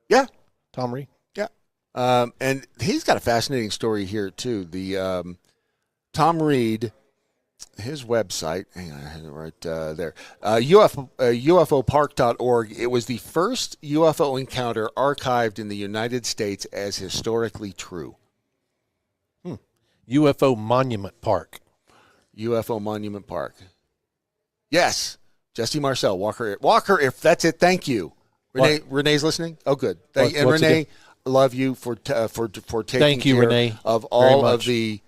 Yeah. Tom Reed? Yeah. And he's got a fascinating story here, too. The Tom Reed... His website, hang on, I had it right there, UFOpark.org. It was the first UFO encounter archived in the United States as historically true. UFO Monument Park. UFO Monument Park. Yes. Jesse Marcel, Walker, if that's it, thank you. Renee's listening? Oh, good. And Renee, love you for taking care Renee, of all of the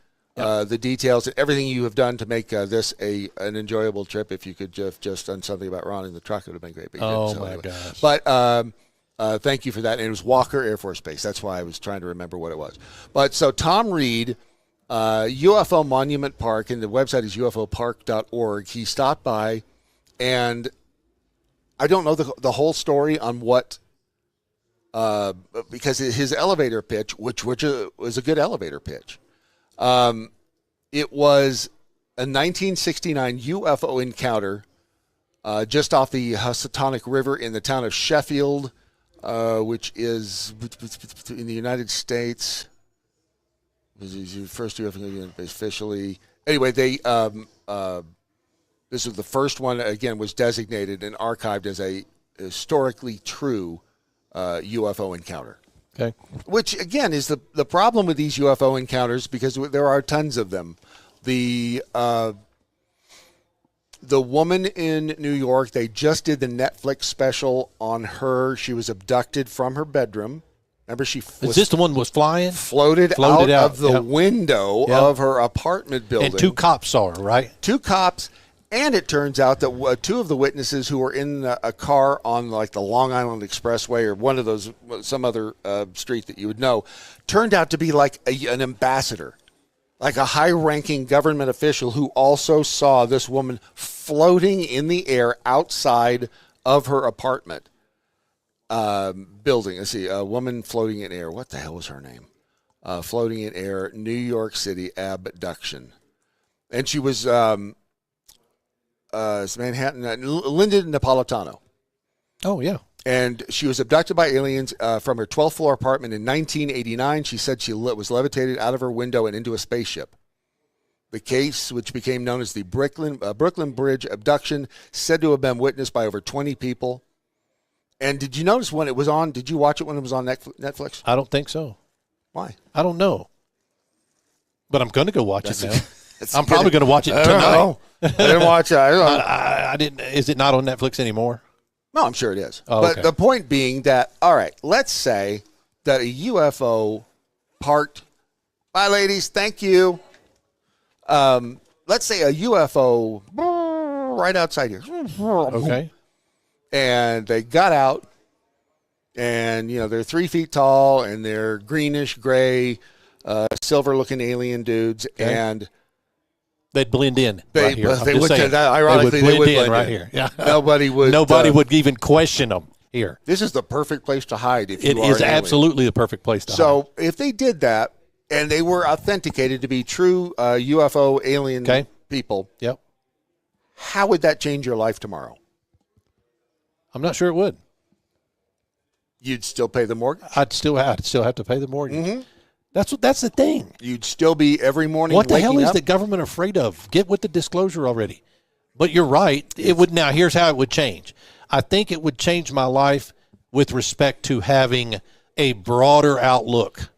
details and everything you have done to make this an enjoyable trip. If you could just done something about Ron in the truck, it would have been great. But my gosh. But thank you for that. And it was Walker Air Force Base. That's why I was trying to remember what it was. But so Tom Reed, UFO Monument Park, and the website is ufopark.org. He stopped by, and I don't know the whole story on what, because his elevator pitch, which was a good elevator pitch, it was a 1969 UFO encounter just off the Housatonic River in the town of Sheffield, which is in the United States. This is the first UFO officially. Anyway, this is the first one. Again, was designated and archived as a historically true UFO encounter. Okay. Which, again, is the problem with these UFO encounters, because there are tons of them. The woman in New York, they just did the Netflix special on her. She was abducted from her bedroom. Remember, is this the one was flying? Floated out of the window of her apartment building. And 2 cops saw her, right? 2 cops. And it turns out that 2 of the witnesses who were in a car on like the Long Island Expressway or one of those, some other street that you would know, turned out to be like an ambassador like a high-ranking government official who also saw this woman floating in the air outside of her apartment building. Let's see, a woman floating in air. What the hell was her name? Floating in air, New York City abduction. And she was Manhattan, Linda Napolitano. Oh, yeah. And she was abducted by aliens from her 12th floor apartment in 1989. She said she was levitated out of her window and into a spaceship. The case, which became known as the Brooklyn Bridge abduction, said to have been witnessed by over 20 people. And did you notice when it was on? Did you watch it when it was on Netflix? I don't think so. Why? I don't know. But I'm going to go watch it now. I'm probably going to watch it tonight. I didn't watch it. I didn't. Is it not on Netflix anymore? No, I'm sure it is. Oh, but okay. the point being that, all right, let's say that a UFO parked. Bye, ladies. Thank you. Let's say a UFO right outside here. Okay. And they got out, and, they're 3 feet tall, and they're greenish, gray, silver-looking alien dudes, Okay. and they'd blend in right here. They would blend in right here. Yeah. Nobody would even question them here. This is the perfect place to hide if you It are is an alien. absolutely the perfect place to hide. So if they did that and they were authenticated to be true UFO alien people, Yep. how would that change your life tomorrow? I'm not sure it would. You'd still pay the mortgage? I'd still have to pay the mortgage. Mm-hmm. That's the thing. You'd still be every morning What the waking hell is up? the government afraid of? Get with the disclosure already. But you're right. It would. Now, here's how it would change. I think it would change my life with respect to having a broader outlook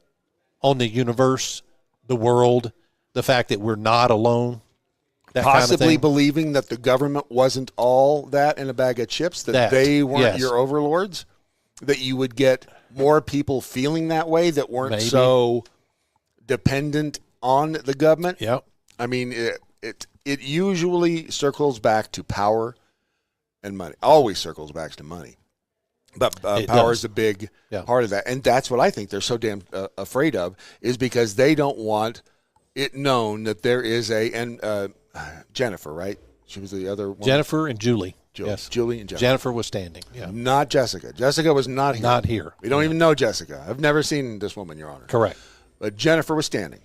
on the universe, the world, the fact that we're not alone. That Possibly kind of thing. believing that the government wasn't all that in a bag of chips, that they weren't yes. your overlords, that you would get more people feeling that way that weren't Maybe. so dependent on the government. Yep. I mean, it usually circles back to power and money. Always circles back to money. But power does. is a big Yeah. part of that. And that's what I think they're so damn afraid of, is because they don't want it known that there is Jennifer, right? She was the other one. Jennifer and Julie. Yes. Julie and Jennifer. Jennifer was standing. Yeah. Not Jessica. Jessica was not here. Not here. We don't even know Jessica. I've never seen this woman, Your Honor. Correct. But Jennifer was standing.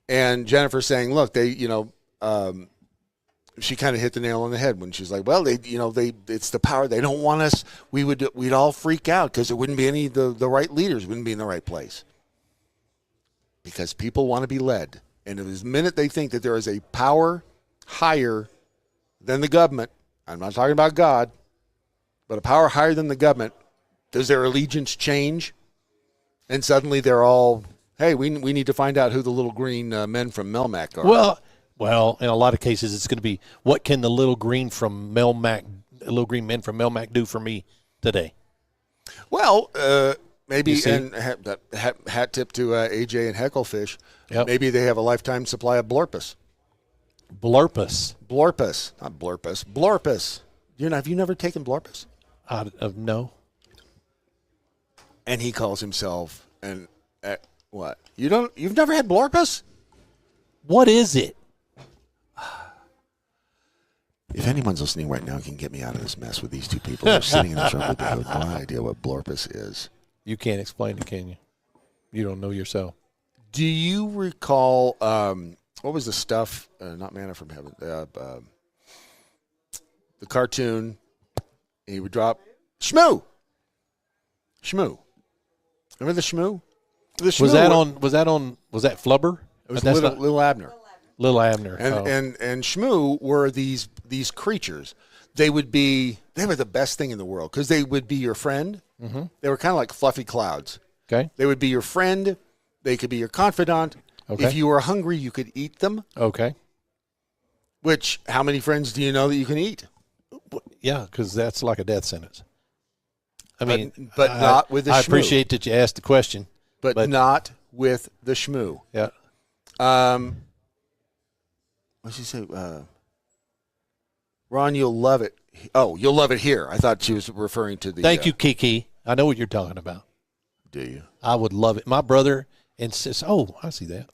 And Jennifer saying, look, they, she kind of hit the nail on the head when she's like, well, it's the power. They don't want us. We'd all freak out because it wouldn't be any, the right leaders wouldn't be in the right place. Because people want to be led. And the minute they think that there is a power higher than the government, I'm not talking about God, but a power higher than the government, does their allegiance change? And suddenly they're all, hey, we need to find out who the little green men from Melmac are. Well, in a lot of cases, it's going to be, what can the little green men from Melmac do for me today? Well, maybe, You see? and hat tip to AJ and Hecklefish, Yep. maybe they have a lifetime supply of Blorpus. Blorpus. Blorpus, not Blorpus. Blorpus. Have you never taken Blorpus? No. And he calls himself what? You've never had Blorpus? What is it? If anyone's listening right now and can get me out of this mess with these two people who are sitting in this room with no idea what Blorpus is. You can't explain it, can you? You don't know yourself. Do you recall what was the stuff? Not Manna from Heaven. The cartoon. He would drop Shmoo. Remember the Shmoo? Was that Flubber? It was Little Abner. Little Abner. And Shmoo were these creatures. They were the best thing in the world because they would be your friend. Mm-hmm. They were kind of like fluffy clouds. Okay. They would be your friend. They could be your confidant. Okay. If you were hungry, you could eat them. Okay. Which, how many friends do you know that you can eat? Yeah, because that's like a death sentence. I mean, but not with the Shmoo. I appreciate that you asked the question. But not with the Shmoo. Yeah. What's she say? Ron, you'll love it. Oh, you'll love it here. I thought she was referring to the... Thank you, Kiki. I know what you're talking about. Do you? I would love it. My brother insists... Oh, I see that.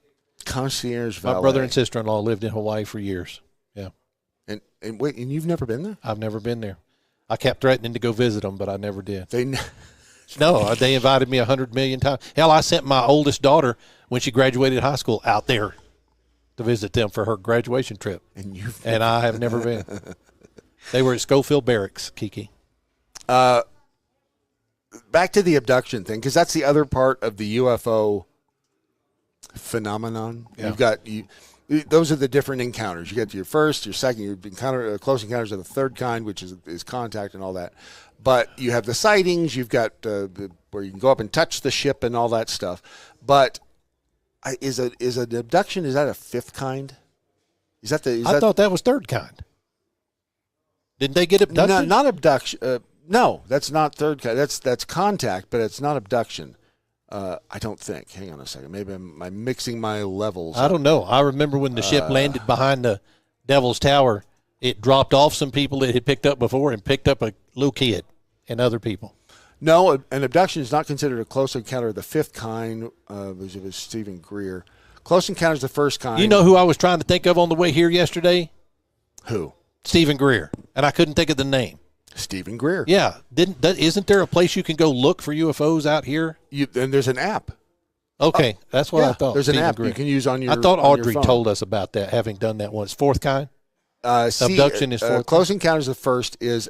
Concierge valet. My brother and sister-in-law lived in Hawaii for years. Yeah. And wait, and you've never been there? I've never been there. I kept threatening to go visit them, but I never did. No, they invited me 100 million times. Hell, I sent my oldest daughter when she graduated high school out there to visit them for her graduation trip. And I have never been. They were at Schofield Barracks, Kiki. Back to the abduction thing, because that's the other part of the UFO phenomenon. Yeah. You've got those are the different encounters. You get your first, your second, your close encounters of the third kind, which is contact and all that. But you have the sightings. You've got where you can go up and touch the ship and all that stuff. But is an abduction? Is that a fifth kind? I thought that was third kind. Didn't they get abducted? Not abduction. No, that's not third kind. That's contact, but it's not abduction. I don't think. Hang on a second. Maybe I'm mixing my levels. I don't know. I remember when the ship landed behind the Devil's Tower, it dropped off some people it had picked up before and picked up a little kid and other people. No, an abduction is not considered a close encounter of the fifth kind. It was Stephen Greer. Close encounter is the first kind. You know who I was trying to think of on the way here yesterday? Who? Stephen Greer. And I couldn't think of the name. Stephen Greer. Yeah. Isn't there a place you can go look for UFOs out here? And there's an app. Okay. That's what I thought. There's Stephen an app Greer. you can use on your I thought on your Audrey phone. told us about that, having done that once. Fourth kind? Abduction is fourth. Close encounters, the first is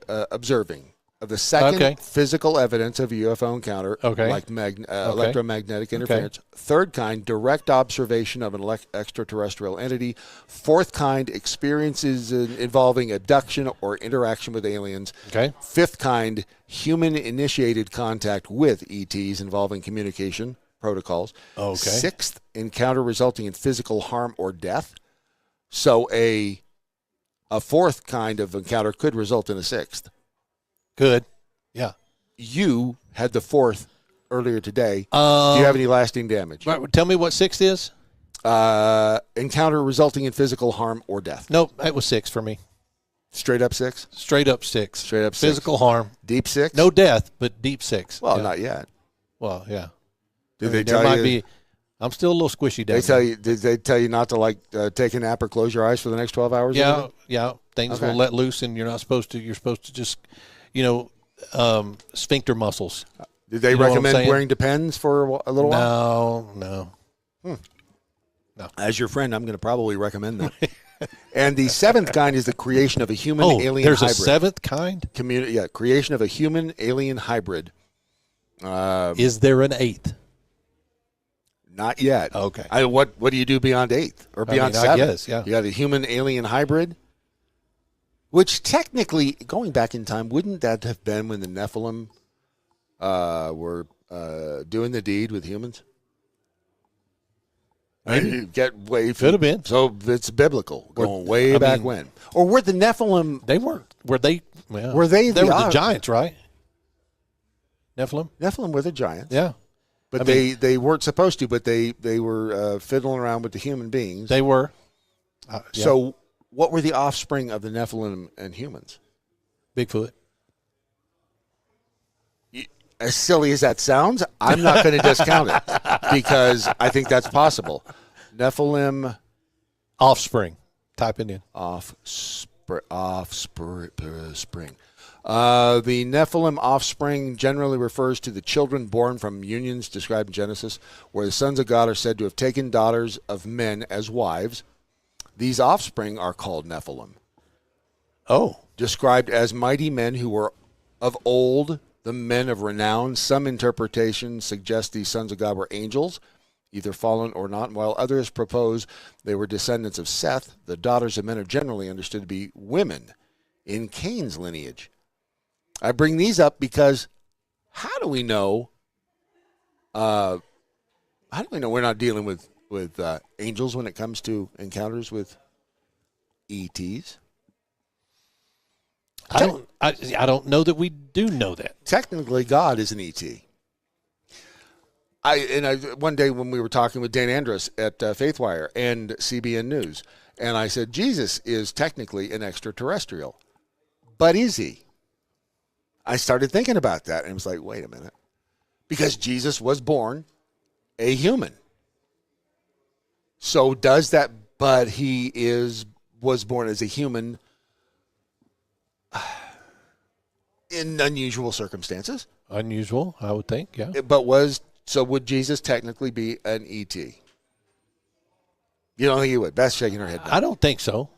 observing. Of the second, physical evidence of a UFO encounter, like electromagnetic interference. Third kind, direct observation of an extraterrestrial entity. Fourth kind, experiences involving abduction or interaction with aliens. Fifth kind, human-initiated contact with ETs involving communication protocols. Sixth, encounter resulting in physical harm or death. So a fourth kind of encounter could result in a sixth. Good. Yeah. You had the fourth earlier today. Do you have any lasting damage? Right, tell me what sixth is. Encounter resulting in physical harm or death. Nope, that was six for me. Straight up six? Straight up six. Straight up six. Physical harm. Deep six? No death, but deep six. Well, not yet. Well, yeah. Did they tell you? I'm still a little squishy down there. Did they tell you not to take a nap or close your eyes for the next 12 hours? Yeah. Things will let loose, and you're not supposed to. You're supposed to just, sphincter muscles. Did they recommend wearing Depends for a little while? No. No. As your friend, I'm going to probably recommend that. And the seventh kind is the creation of a human-alien hybrid. There's a seventh kind? Creation of a human-alien hybrid. Is there an eighth? Not yet. Okay. What do you do beyond eighth or beyond seventh? I guess, yeah. You got a human-alien hybrid, which technically, going back in time, wouldn't that have been when the Nephilim were doing the deed with humans? Maybe. Could have been. So it's biblical, going way back when. Or were the Nephilim? They weren't. Were they? Well, were they? They were the giants, right? Nephilim. Nephilim were the giants. Yeah. But they weren't supposed to. But they were fiddling around with the human beings. They were. So, what were the offspring of the Nephilim and humans? Bigfoot. As silly as that sounds, I'm not going to discount it because I think that's possible. Nephilim. Offspring. Type it in. Offspring. The Nephilim offspring generally refers to the children born from unions described in Genesis, where the sons of God are said to have taken daughters of men as wives. These offspring are called Nephilim. Described as mighty men who were of old, the men of renown. Some interpretations suggest these sons of God were angels, either fallen or not, while others propose they were descendants of Seth. The daughters of men are generally understood to be women in Cain's lineage. I bring these up because how do we know we're not dealing with angels when it comes to encounters with ETs? I don't know that we do know that. Technically, God is an ET. One day when we were talking with Dan Andrus at Faithwire and CBN News, and I said Jesus is technically an extraterrestrial, but is he? I started thinking about that and was like, wait a minute, because Jesus was born a human. So does that? But he was born as a human in unusual circumstances. Unusual, I would think. Yeah. But would Jesus technically be an ET? You don't think he would? Beth's shaking her head. I don't think so.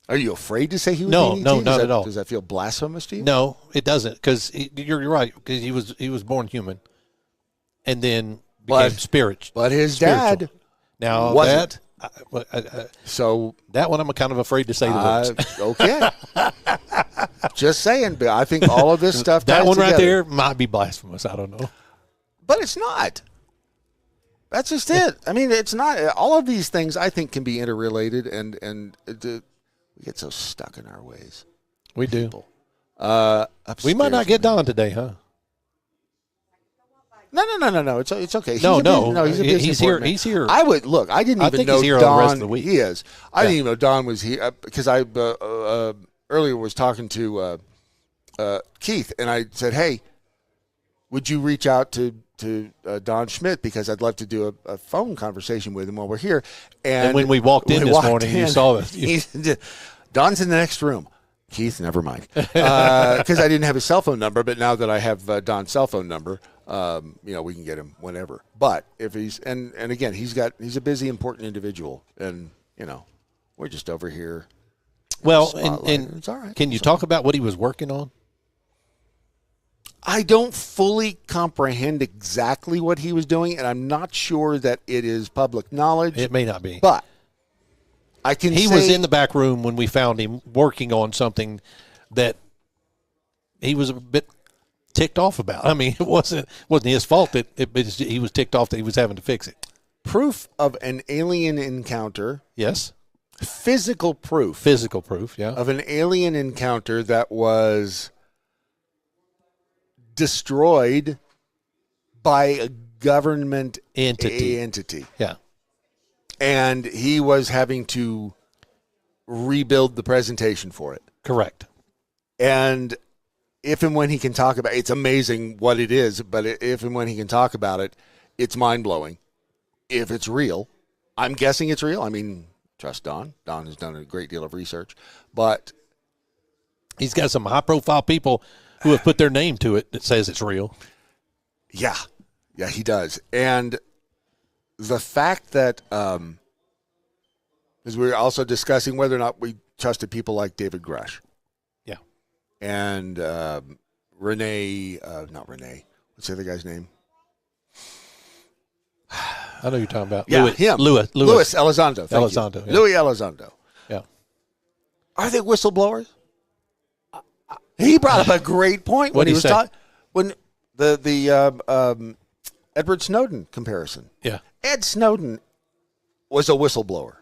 Are you afraid to say he would No, be an ET? no, not at all. Does that feel blasphemous to you? No, it doesn't, because you're right, because he was born human, and then became spirit. But his spiritual. dad now wasn't. So that one I'm kind of afraid to say the words. Okay. Just saying, but I think all of this stuff that ties one right together. there might be blasphemous. I don't know. But it's not. That's just it. I mean, it's not. All of these things I think can be interrelated, and we get so stuck in our ways. We do. We Upstairs, might not get Don today, huh? No. It's okay. He's a He's here. Man. He's here. I would look. I didn't I even think know he's here Don. all the rest of the week. He is. I didn't even know Don was here because I earlier was talking to Keith, and I said, "Hey, would you reach out to Don Schmitt, because I'd love to do a phone conversation with him while we're here." And when we walked in this morning, you saw this. Don's in the next room. Keith, never mind, because I didn't have his cell phone number. But now that I have Don's cell phone number, we can get him whenever. But if he's and again, he's a busy, important individual, and we're just over here. Well, and it's all right. Can you talk about what he was working on? I don't fully comprehend exactly what he was doing, and I'm not sure that it is public knowledge. It may not be. But I can He say was in the back room when we found him working on something that he was a bit ticked off about. I mean, it wasn't his fault that he was ticked off that he was having to fix it. Proof of an alien encounter. Yes. Physical proof. Physical proof, yeah. Of an alien encounter that was destroyed by a government entity. Yeah. And he was having to rebuild the presentation for it. Correct. And if and when he can talk about it, it's amazing what it is, but if and when he can talk about it, it's mind-blowing. If it's real, I'm guessing it's real. I mean, trust Don. Don has done a great deal of research, but he's got some high-profile people who have put their name to it that says it's real. Yeah, he does. And the fact that, as we were also discussing whether or not we trusted people like David Grush. Yeah. And not Renee, what's the other guy's name? I know who you're talking about. Yeah, Louis Elizondo. Elizondo. Yeah. Louis Elizondo. Yeah. Are they whistleblowers? He brought up a great point when he was talking. When the Edward Snowden comparison. Yeah. Ed Snowden was a whistleblower.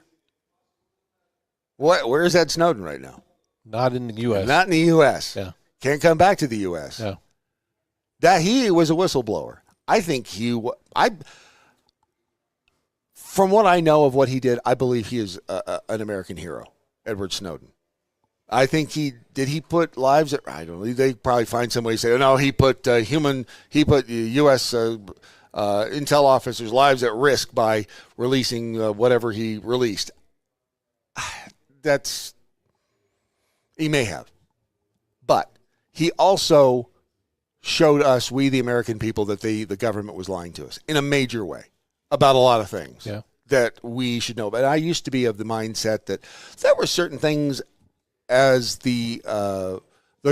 Where is Ed Snowden right now? Not in the U.S. Not in the U.S. Yeah. Can't come back to the U.S. Yeah. That he was a whistleblower. I think from what I know of what he did, I believe he is an American hero, Edward Snowden. I think he put lives at, I don't know, they probably find some way to say, oh, no, he put U.S. intel officers' lives at risk by releasing whatever he released. He may have. But he also showed us, we the American people, that the government was lying to us in a major way about a lot of things that we should know. But I used to be of the mindset that there were certain things as the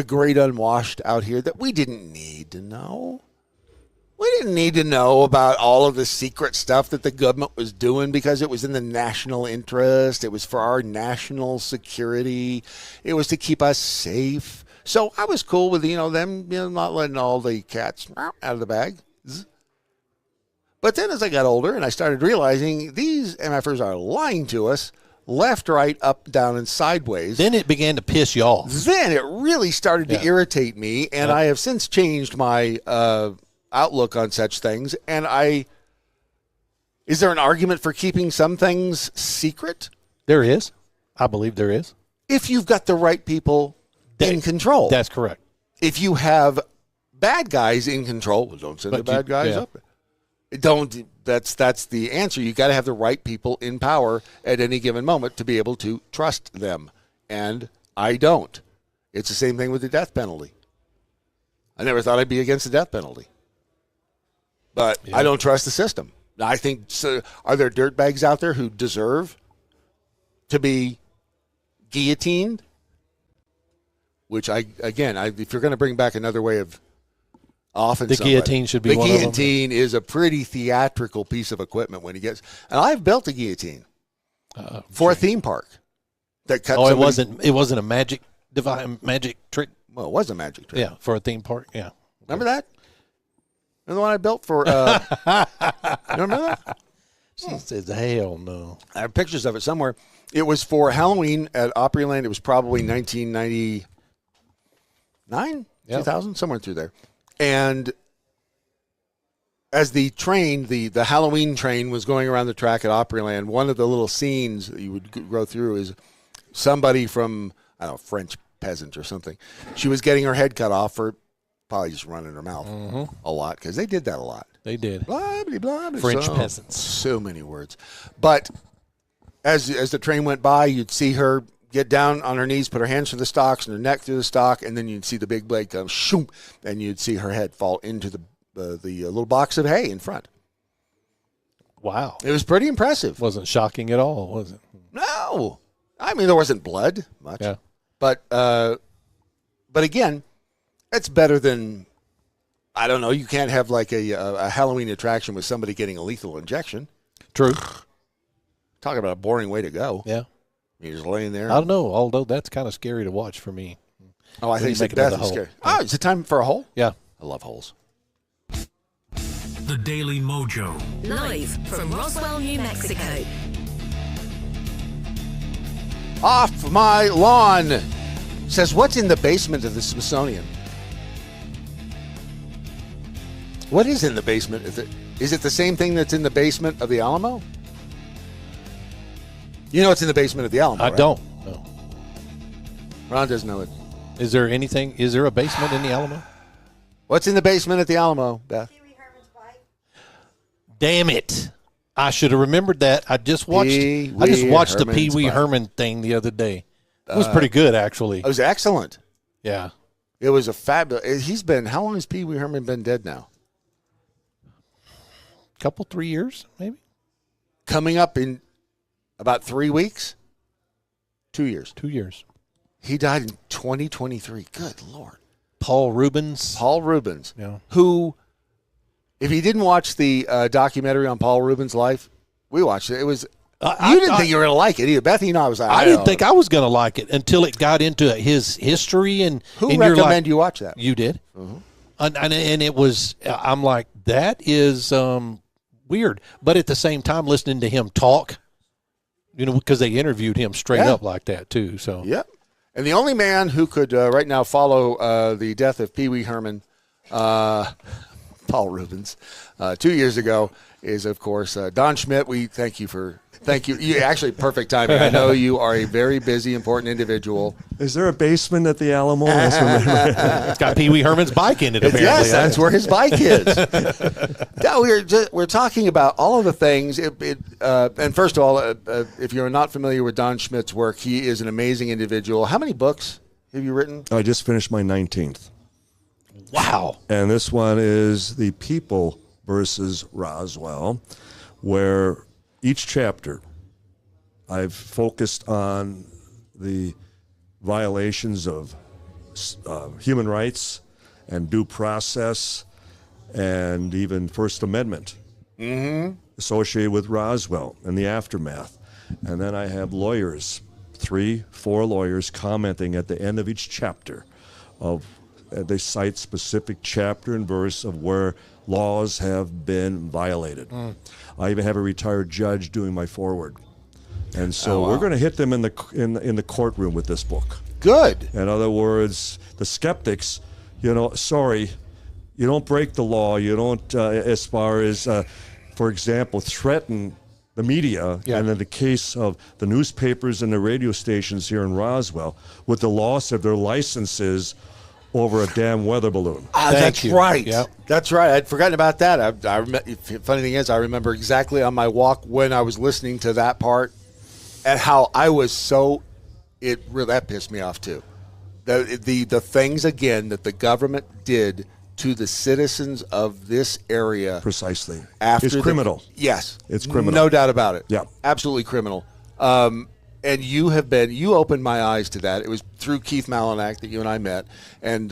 great unwashed out here that we didn't need to know. We didn't need to know about all of the secret stuff that the government was doing because it was in the national interest. It was for our national security. It was to keep us safe. So I was cool with, them not letting all the cats out of the bag. But then as I got older and I started realizing these MFers are lying to us left, right, up, down, and sideways. Then it began to piss you off. Then it really started to irritate me, and I have since changed my outlook on such things. And is there an argument for keeping some things secret? There is. I believe there is. If you've got the right people in control. That's correct. If you have bad guys in control, well, don't send the bad guys up. That's the answer. You got to have the right people in power at any given moment to be able to trust them. And I don't. It's the same thing with the death penalty. I never thought I'd be against the death penalty. But I don't trust the system. I think, are there dirtbags out there who deserve to be guillotined? Which if you're going to bring back another way of the guillotine should be one of them. The guillotine is a pretty theatrical piece of equipment when he gets. And I've built a guillotine for a theme park that cut. Oh, it wasn't a magic trick. Well, it was a magic trick. Yeah, for a theme park. Yeah, remember that? And the one I built for. Remember that? She says, "Hell no." I have pictures of it somewhere. It was for Halloween at Opryland. It was probably 1999, 2000, somewhere through there. And as the train, the Halloween train was going around the track at Opryland, one of the little scenes that you would go through is somebody from, I don't know, French peasant or something. She was getting her head cut off for probably just running her mouth a lot, because they did that a lot. They did. Blah, blah, blah, blah. French peasants. So many words. But as the train went by, you'd see her get down on her knees, put her hands through the stocks and her neck through the stock, and then you'd see the big blade come, shoom, and you'd see her head fall into the little box of hay in front. Wow. It was pretty impressive. Wasn't shocking at all, was it? No. I mean, there wasn't blood much. Yeah. But again, it's better than, I don't know, you can't have like a Halloween attraction with somebody getting a lethal injection. True. Talk about a boring way to go. Yeah. You're just laying there. I don't know, although that's kind of scary to watch for me. Oh, I think death is scary. Oh, is it time for a hole? Yeah. I love holes. The Daily MoJo. Live from Roswell, New Mexico. Off my lawn says, what's in the basement of the Smithsonian? What is in the basement? Is it the same thing that's in the basement of the Alamo? You know what's in the basement of the Alamo, I right? don't know. Ron doesn't know it. Is there a basement in the Alamo? What's in the basement at the Alamo, Beth? Damn it. I should have remembered that. I just watched the Pee Wee Herman thing the other day. It was pretty good, actually. It was excellent. Yeah. It was a fabulous. How long has Pee Wee Herman been dead now? Couple, 3 years, maybe? Coming up in about 3 weeks? 2 years. 2 years. He died in 2023. Good Lord. Paul Rubens. Yeah. Who, if you didn't watch the documentary on Paul Rubens' life, we watched it. It was, you didn't think you were going to like it either. Beth, I was like, I didn't think I was going to like it until it got into his history. And who recommended you watch that? You did. Mm-hmm. And it was, I'm like, that is weird. But at the same time, listening to him talk, because they interviewed him straight up like that too. So yep. And the only man who could right now follow the death of Pee Wee Herman, Paul Rubens, 2 years ago, is of course Don Schmitt. We thank you. You actually perfect timing. I know you are a very busy, important individual. Is there a basement at the Alamo? It's got Pee Wee Herman's bike in it. Apparently, yes, that's where his bike is. No, we're talking about all of the things. And first of all, if you're not familiar with Don Schmitt's work, he is an amazing individual. How many books have you written? I just finished my 19th. Wow. And this one is The People versus Roswell, where each chapter I've focused on the violations of human rights and due process and even First Amendment associated with Roswell and the aftermath. And then I have lawyers, 3-4 lawyers, commenting at the end of each chapter of they cite specific chapter and verse of where laws have been violated. I even have a retired judge doing my foreword. And so we're going to hit them in the courtroom with this book. Good. In other words, the skeptics, sorry, you don't break the law. You don't, as far as, for example, threaten the media, and in the case of the newspapers and the radio stations here in Roswell, with the loss of their licenses over a damn weather balloon. That's you. right. Yep. That's right. I'd forgotten about that. Funny thing is, I remember exactly on my walk when I was listening to that part and how I was that pissed me off too. The things, again, that the government did to the citizens of this area. Precisely. After it's criminal. Yes. It's criminal. No doubt about it. Yeah. Absolutely criminal. And you opened my eyes to that. It was through Keith Malinak that you and I met. And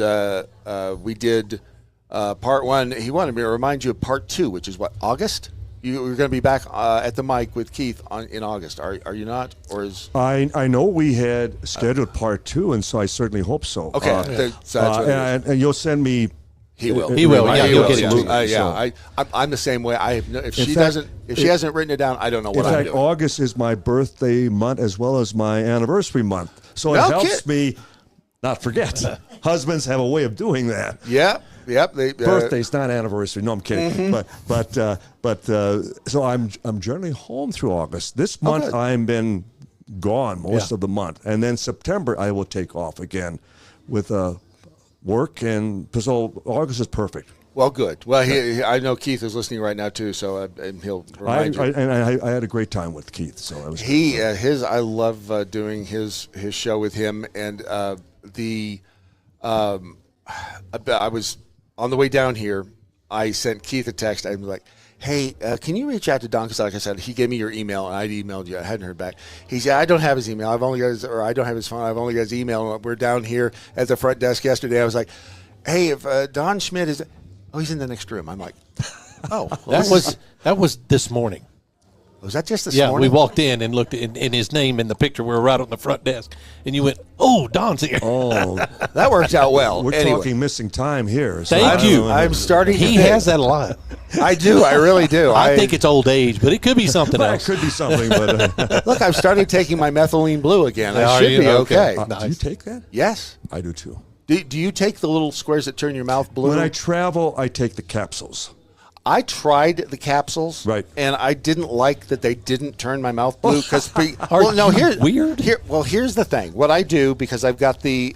we did part one. He wanted me to remind you of part two, which is what, August? You're going to be back at the mic with Keith in August. Are you not? Or is I know we had scheduled part two, and so I certainly hope so. Okay. So that's what it is. And you'll send me. He will. He will. Yeah, he he'll will. get it to you. Yeah. I'm the same way. I have no, if she hasn't written it down, I don't know what I'm I'm doing. doing. August is my birthday month as well as my anniversary month, so it No helps kid. me not forget. Husbands have a way of doing that. Yep. Birthday's not anniversary. No, I'm kidding. Mm-hmm. But so I'm generally home through August. This month good. I've been gone most of the month, and then September I will take off again with work, and so August is perfect. Well, good. Well, I know Keith is listening right now too, so and he'll remind you. I had a great time with Keith. So I was I love doing his show with him, and I was on the way down here. I sent Keith a text. I'm like, hey, can you reach out to Don? Because like I said, he gave me your email, and I'd emailed you. I hadn't heard back. He said, I don't have his email. I don't have his phone. I've only got his email. We're down here at the front desk yesterday. I was like, hey, if Don Schmitt is, he's in the next room. I'm like, well, that was this morning. Was that just this morning? morning? We walked in and looked in his name in the picture. We were right on the front desk, and you went, "Oh, Don's here." Oh, that worked out well. We're anyway. talking missing time here. So Thank you. I'm starting. He to has that a lot. I do. I really do. I think it's old age, but it could be something Well, else. it could be something, but Look, I've started taking my methylene blue again. I Are should you? be okay. Nice. do you take that? Yes. I do too. Do you take the little squares that turn your mouth blue? When I travel, I take the capsules. I tried the capsules, Right. and I didn't like that they didn't turn my mouth blue because. Weird? Here's the thing. What I do, because I've got the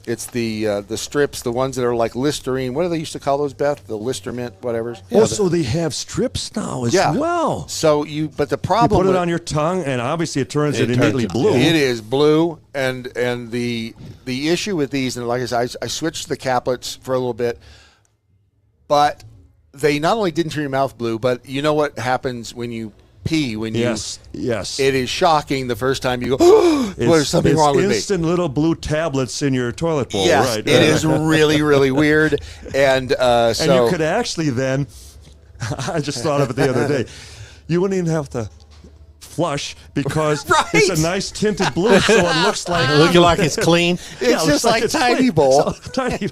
it's the strips, the ones that are like Listerine. What do they used to call those, Beth? The Listermint, whatever. So they have strips now as well. So but the You problem put it on your tongue, and obviously it turns it immediately blue. It is blue, and the issue with these, and like I said, I switched to the caplets for a little bit, but they not only didn't turn your mouth blue, but you know what happens when you pee? Yes. It is shocking the first time you go, oh, there's something wrong with me. Instant little blue tablets in your toilet bowl. Yes, right. it is really, really weird. And and you could actually then, I just thought of it the other day, you wouldn't even have to flush because it's a nice tinted blue, so it looks like looking like it's clean. It's just like it's tiny clean. bowl. So, tiny.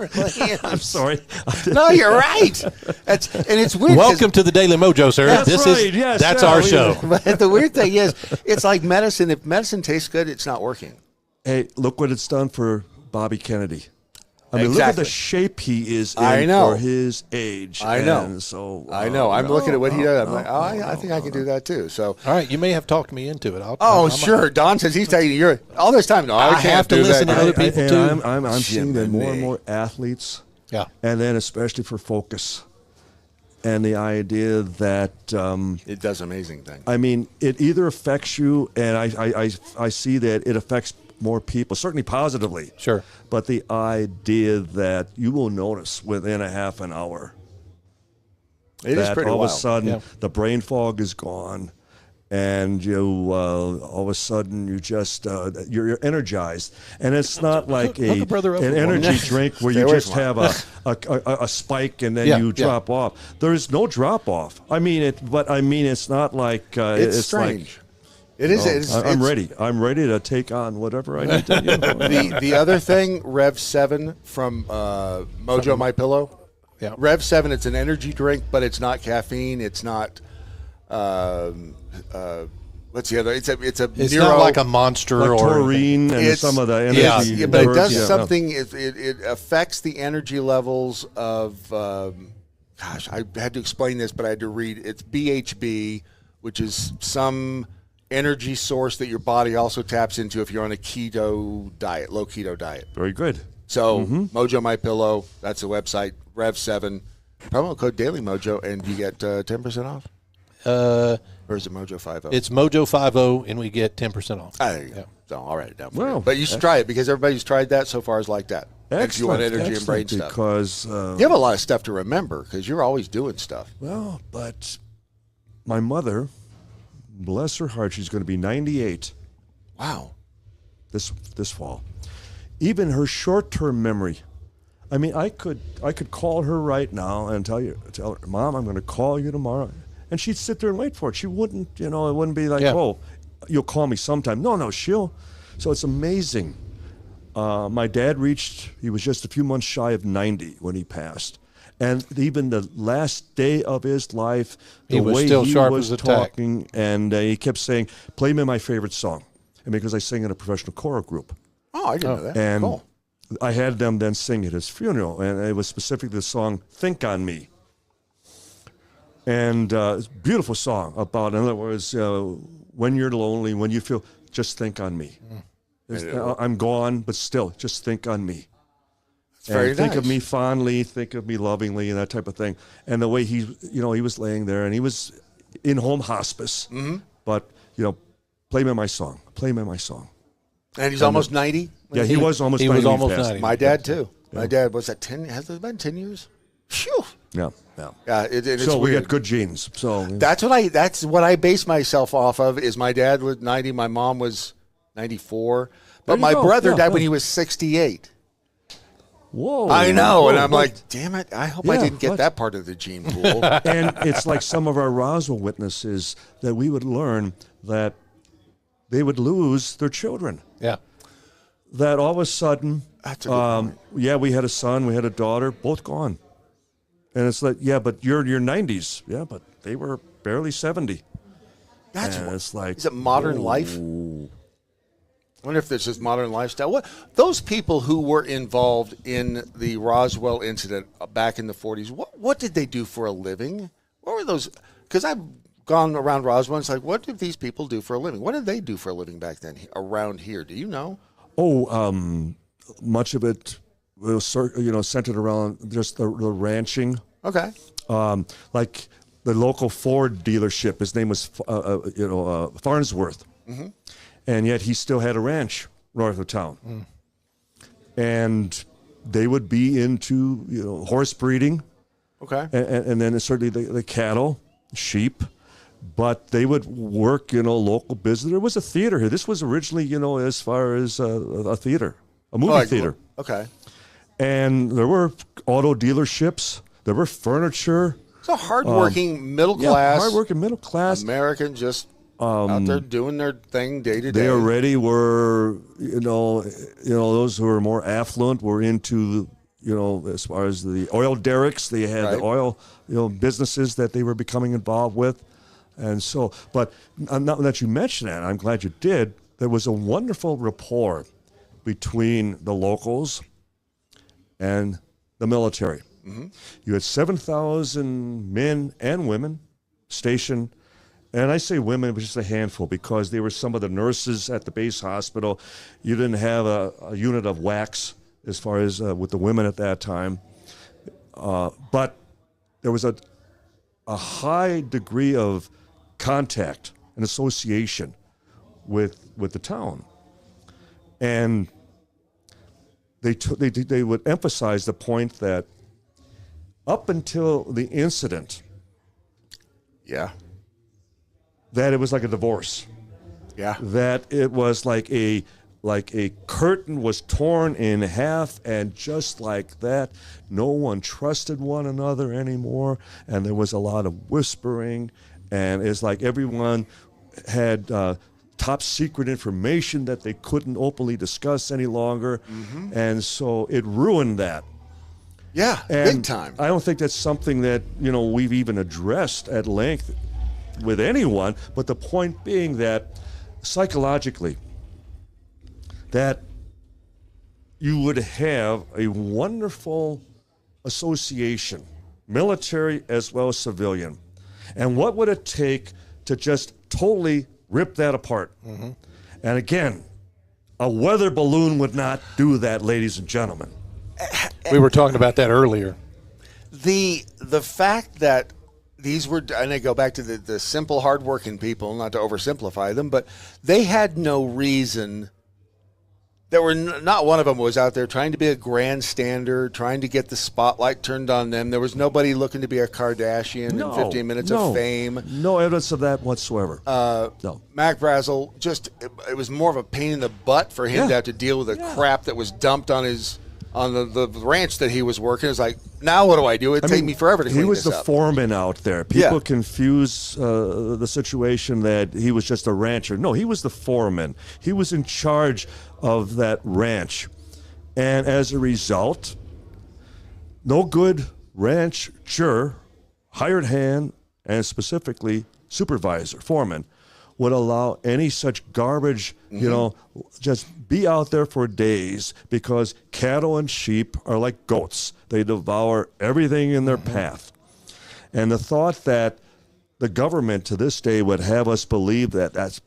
I'm sorry. No, you're right. And it's weird. Welcome to the Daily MoJo, sir. That's right. Yes, that's our show. But the weird thing is, it's like medicine. If medicine tastes good, it's not working. Hey, look what it's done for Bobby Kennedy. I mean, look at the shape he is in for his age. I know. And so I know. I'm looking at what he does. I'm like, I think I can do that too. So, all right, you may have talked me into it. I'm sure. Don says he's taking you all this time. No, I can't have to do listen that. to other people too. I'm seeing that more and more athletes. Yeah. And then especially for focus. And the idea that it does amazing things. I mean, it either affects you, and I see that it affects more people, certainly positively. Sure. But the idea that you will notice within a half an hour it is pretty all wild. of a sudden the brain fog is gone, and you all of a sudden you just you're energized, and it's not like an energy drink where you just have a spike and then you drop off. There's no drop off. I mean it, but I mean it's not like it's strange. Like, it is. I'm ready. I'm ready to take on whatever I need to do. The other thing, Rev 7 from Mojo My Pillow. Yeah. Rev 7. It's an energy drink, but it's not caffeine. It's not. What's the other? It's not like a Monster like or taurine and some of the energy. Yeah, but it does something. It affects the energy levels of. Gosh, I had to explain this, but I had to read. It's BHB, which is some energy source that your body also taps into if you're on a keto diet, low keto diet. Very good. So Mojo My Pillow, that's the website. Rev7, promo code Daily Mojo, and you get 10% off. Or is it Mojo 50? It's Mojo 50, and we get 10% off. There you go. So I'll write it down for Well, you. But you should try it because everybody who's tried that so far is like that. If you want energy and brain stuff. Because you have a lot of stuff to remember because you're always doing stuff. Well, but my mother, bless her heart, she's going to be 98. Wow. This fall. Even her short-term memory. I mean, I could call her right now and tell her, Mom, I'm going to call you tomorrow. And she'd sit there and wait for it. She wouldn't, it wouldn't be like, oh, you'll call me sometime. No, she'll. So it's amazing. My dad he was just a few months shy of 90 when he passed. And even the last day of his life, the way he was talking, and he kept saying, play me my favorite song. And because I sing in a professional choral group. Oh, I didn't know that. And cool. I had them then sing at his funeral, and it was specifically the song Think on Me. And it's a beautiful song about, in other words, when you're lonely, when you feel, just think on me. I'm gone, but still, just think on me. Very think nice. of me fondly, think of me lovingly, and that type of thing. And the way he was laying there, and he was in home hospice, but, play me my song. And he's almost 90? Yeah, he was almost 90. He was almost 90. My dad, too. Yeah. My dad, was that 10? Has it been 10 years? Phew. Yeah. It's so we weird. got good genes. So that's what I base myself off of. Is my dad was 90, my mom was 94, but my brother died when he was 68. Whoa! I know, and I'm like, damn it! I hope I didn't get that part of the gene pool. And it's like some of our Roswell witnesses that we would learn that they would lose their children. Yeah. That all of a sudden, that's a good point. we had a son, we had a daughter, both gone. And it's like, but you're in your 90s. Yeah, but they were barely 70. It's like, is it modern life? I wonder if this is modern lifestyle. What those people who were involved in the Roswell incident back in the 40s, what did they do for a living? What were those? Because I've gone around Roswell, and it's like, what did these people do for a living? What did they do for a living back then around here? Do you know? Much of it was centered around just the ranching. Okay. Like the local Ford dealership, his name was Farnsworth, and yet he still had a ranch north of town, and they would be into horse breeding, and then certainly the cattle, sheep, but they would work local business. There was a theater here. This was originally as far as a theater, a movie theater. Okay. And there were auto dealerships. There were furniture. So hardworking middle class. Hardworking middle class. American just out there doing their thing day to day. They already were, those who were more affluent were into, as far as the oil derricks, they had the oil, businesses that they were becoming involved with. And so, but not that you mentioned that, I'm glad you did, there was a wonderful rapport between the locals and the military. You had 7,000 men and women stationed, and I say women, but just a handful because they were some of the nurses at the base hospital. You didn't have a unit of wax as far as with the women at that time, but there was a high degree of contact and association with the town, and they would emphasize the point that up until the incident, that it was like a divorce. That it was like a curtain was torn in half, and just like that, no one trusted one another anymore, and there was a lot of whispering, and it's like everyone had top secret information that they couldn't openly discuss any longer, and so it ruined that. Yeah, and big time. I don't think that's something that we've even addressed at length with anyone, but the point being that psychologically, that you would have a wonderful association, military as well as civilian. And what would it take to just totally rip that apart? And again, a weather balloon would not do that, ladies and gentlemen. We were talking about that earlier. The fact that these were, and I go back to the simple, hardworking people, not to oversimplify them, but they had no reason. There were not one of them was out there trying to be a grandstander, trying to get the spotlight turned on them. There was nobody looking to be a Kardashian in 15 minutes of fame. No evidence of that whatsoever. No. Mac Brazel, it was more of a pain in the butt for him to have to deal with the crap that was dumped on the ranch that he was working. It's like, now what do I do? It'd take me forever to clean He was this the up. foreman out there. People confuse the situation that he was just a rancher. No, he was the foreman. He was in charge of that ranch. And as a result, no good rancher, hired hand, and specifically supervisor, foreman, would allow any such garbage, just be out there for days, because cattle and sheep are like goats. They devour everything in their path. And the thought that the government to this day would have us believe that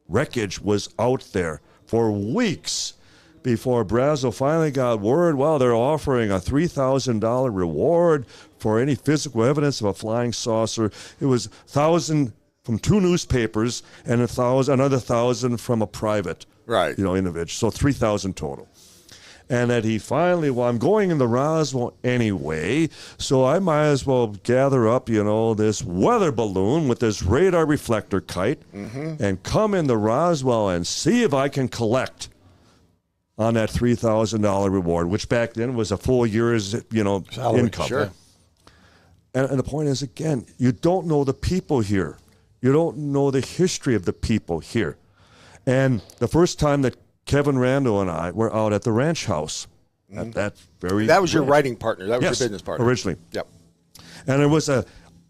wreckage was out there for weeks before Brazel finally got word, they're offering a $3,000 reward for any physical evidence of a flying saucer. It was 1,000 from 2 newspapers and another 1,000 from a private individual. So 3,000 total. And that he finally, I'm going into Roswell anyway, so I might as well gather up, this weather balloon with this radar reflector kite and come into Roswell and see if I can collect on that $3,000 reward, which back then was a full year's, salary, income. Sure. And the point is, again, you don't know the people here. You don't know the history of the people here. And the first time that Kevin Rando and I were out at the ranch house, at that was your writing partner. That was your business partner. Originally. Yep. And there was a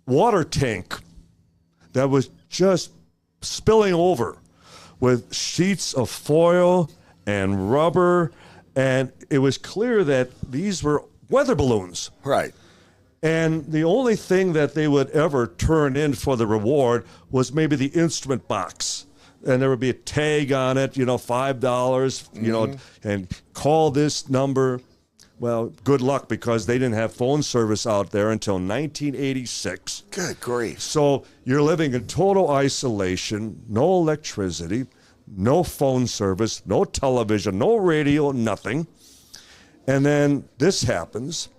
water tank that was just spilling over with sheets of foil and rubber, and it was clear that these were weather balloons. Right. And the only thing that they would ever turn in for the reward was maybe the instrument box. And there would be a tag on it, $5, and call this number. Well, good luck, because they didn't have phone service out there until 1986. Good grief. So you're living in total isolation, no electricity, no phone service, no television, no radio, nothing. And then this happens.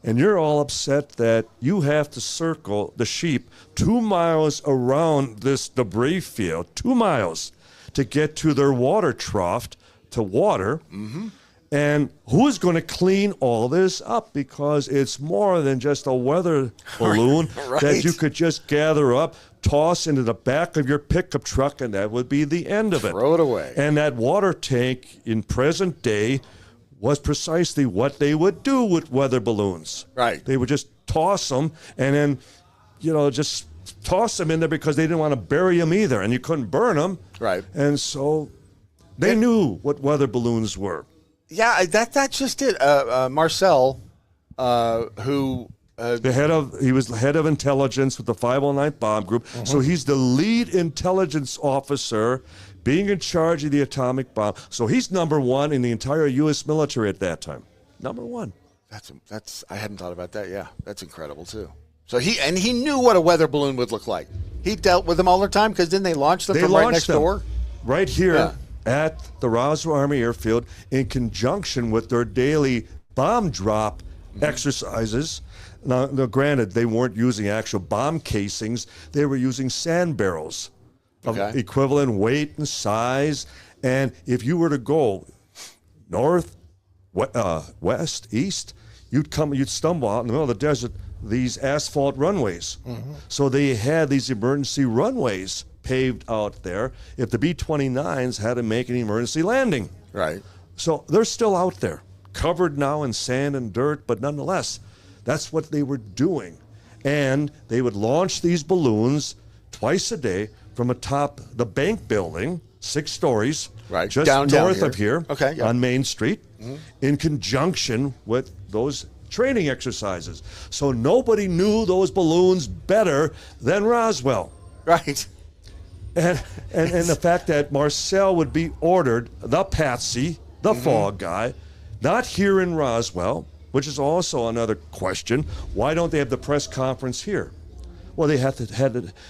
And you're all upset that you have to circle the sheep 2 miles around this debris field, 2 miles, to get to their water trough to water. And who's going to clean all this up? Because it's more than just a weather balloon that you could just gather up, toss into the back of your pickup truck, and that would be the end of it. Throw it away. And that water tank in present day was precisely what they would do with weather balloons. Right. They would just toss them and then, just toss them in there because they didn't want to bury them either, and you couldn't burn them. Right. And so they knew what weather balloons were. Yeah, that's just it. Marcel, who... he was the head of intelligence with the 509th Bomb Group, so he's the lead intelligence officer being in charge of the atomic bomb. So he's number one in the entire U.S. military at that time. Number one. That's I hadn't thought about that. Yeah, that's incredible too. So he knew what a weather balloon would look like. He dealt with them all the time, because didn't they launch them from right next door? Right here at the Roswell Army Airfield, in conjunction with their daily bomb drop exercises. Now, granted, they weren't using actual bomb casings. They were using sand barrels of equivalent weight and size. And if you were to go north, west, east, you'd stumble out in the middle of the desert, these asphalt runways. So they had these emergency runways paved out there if the B-29s had to make an emergency landing. Right. So they're still out there, covered now in sand and dirt, but nonetheless, that's what they were doing. And they would launch these balloons twice a day from atop the bank building, 6 stories, just downtown north of here on Main Street, in conjunction with those training exercises. So nobody knew those balloons better than Roswell. Right. And the fact that Marcel would be ordered, the patsy, the fog guy, not here in Roswell, which is also another question. Why don't they have the press conference here? Well, they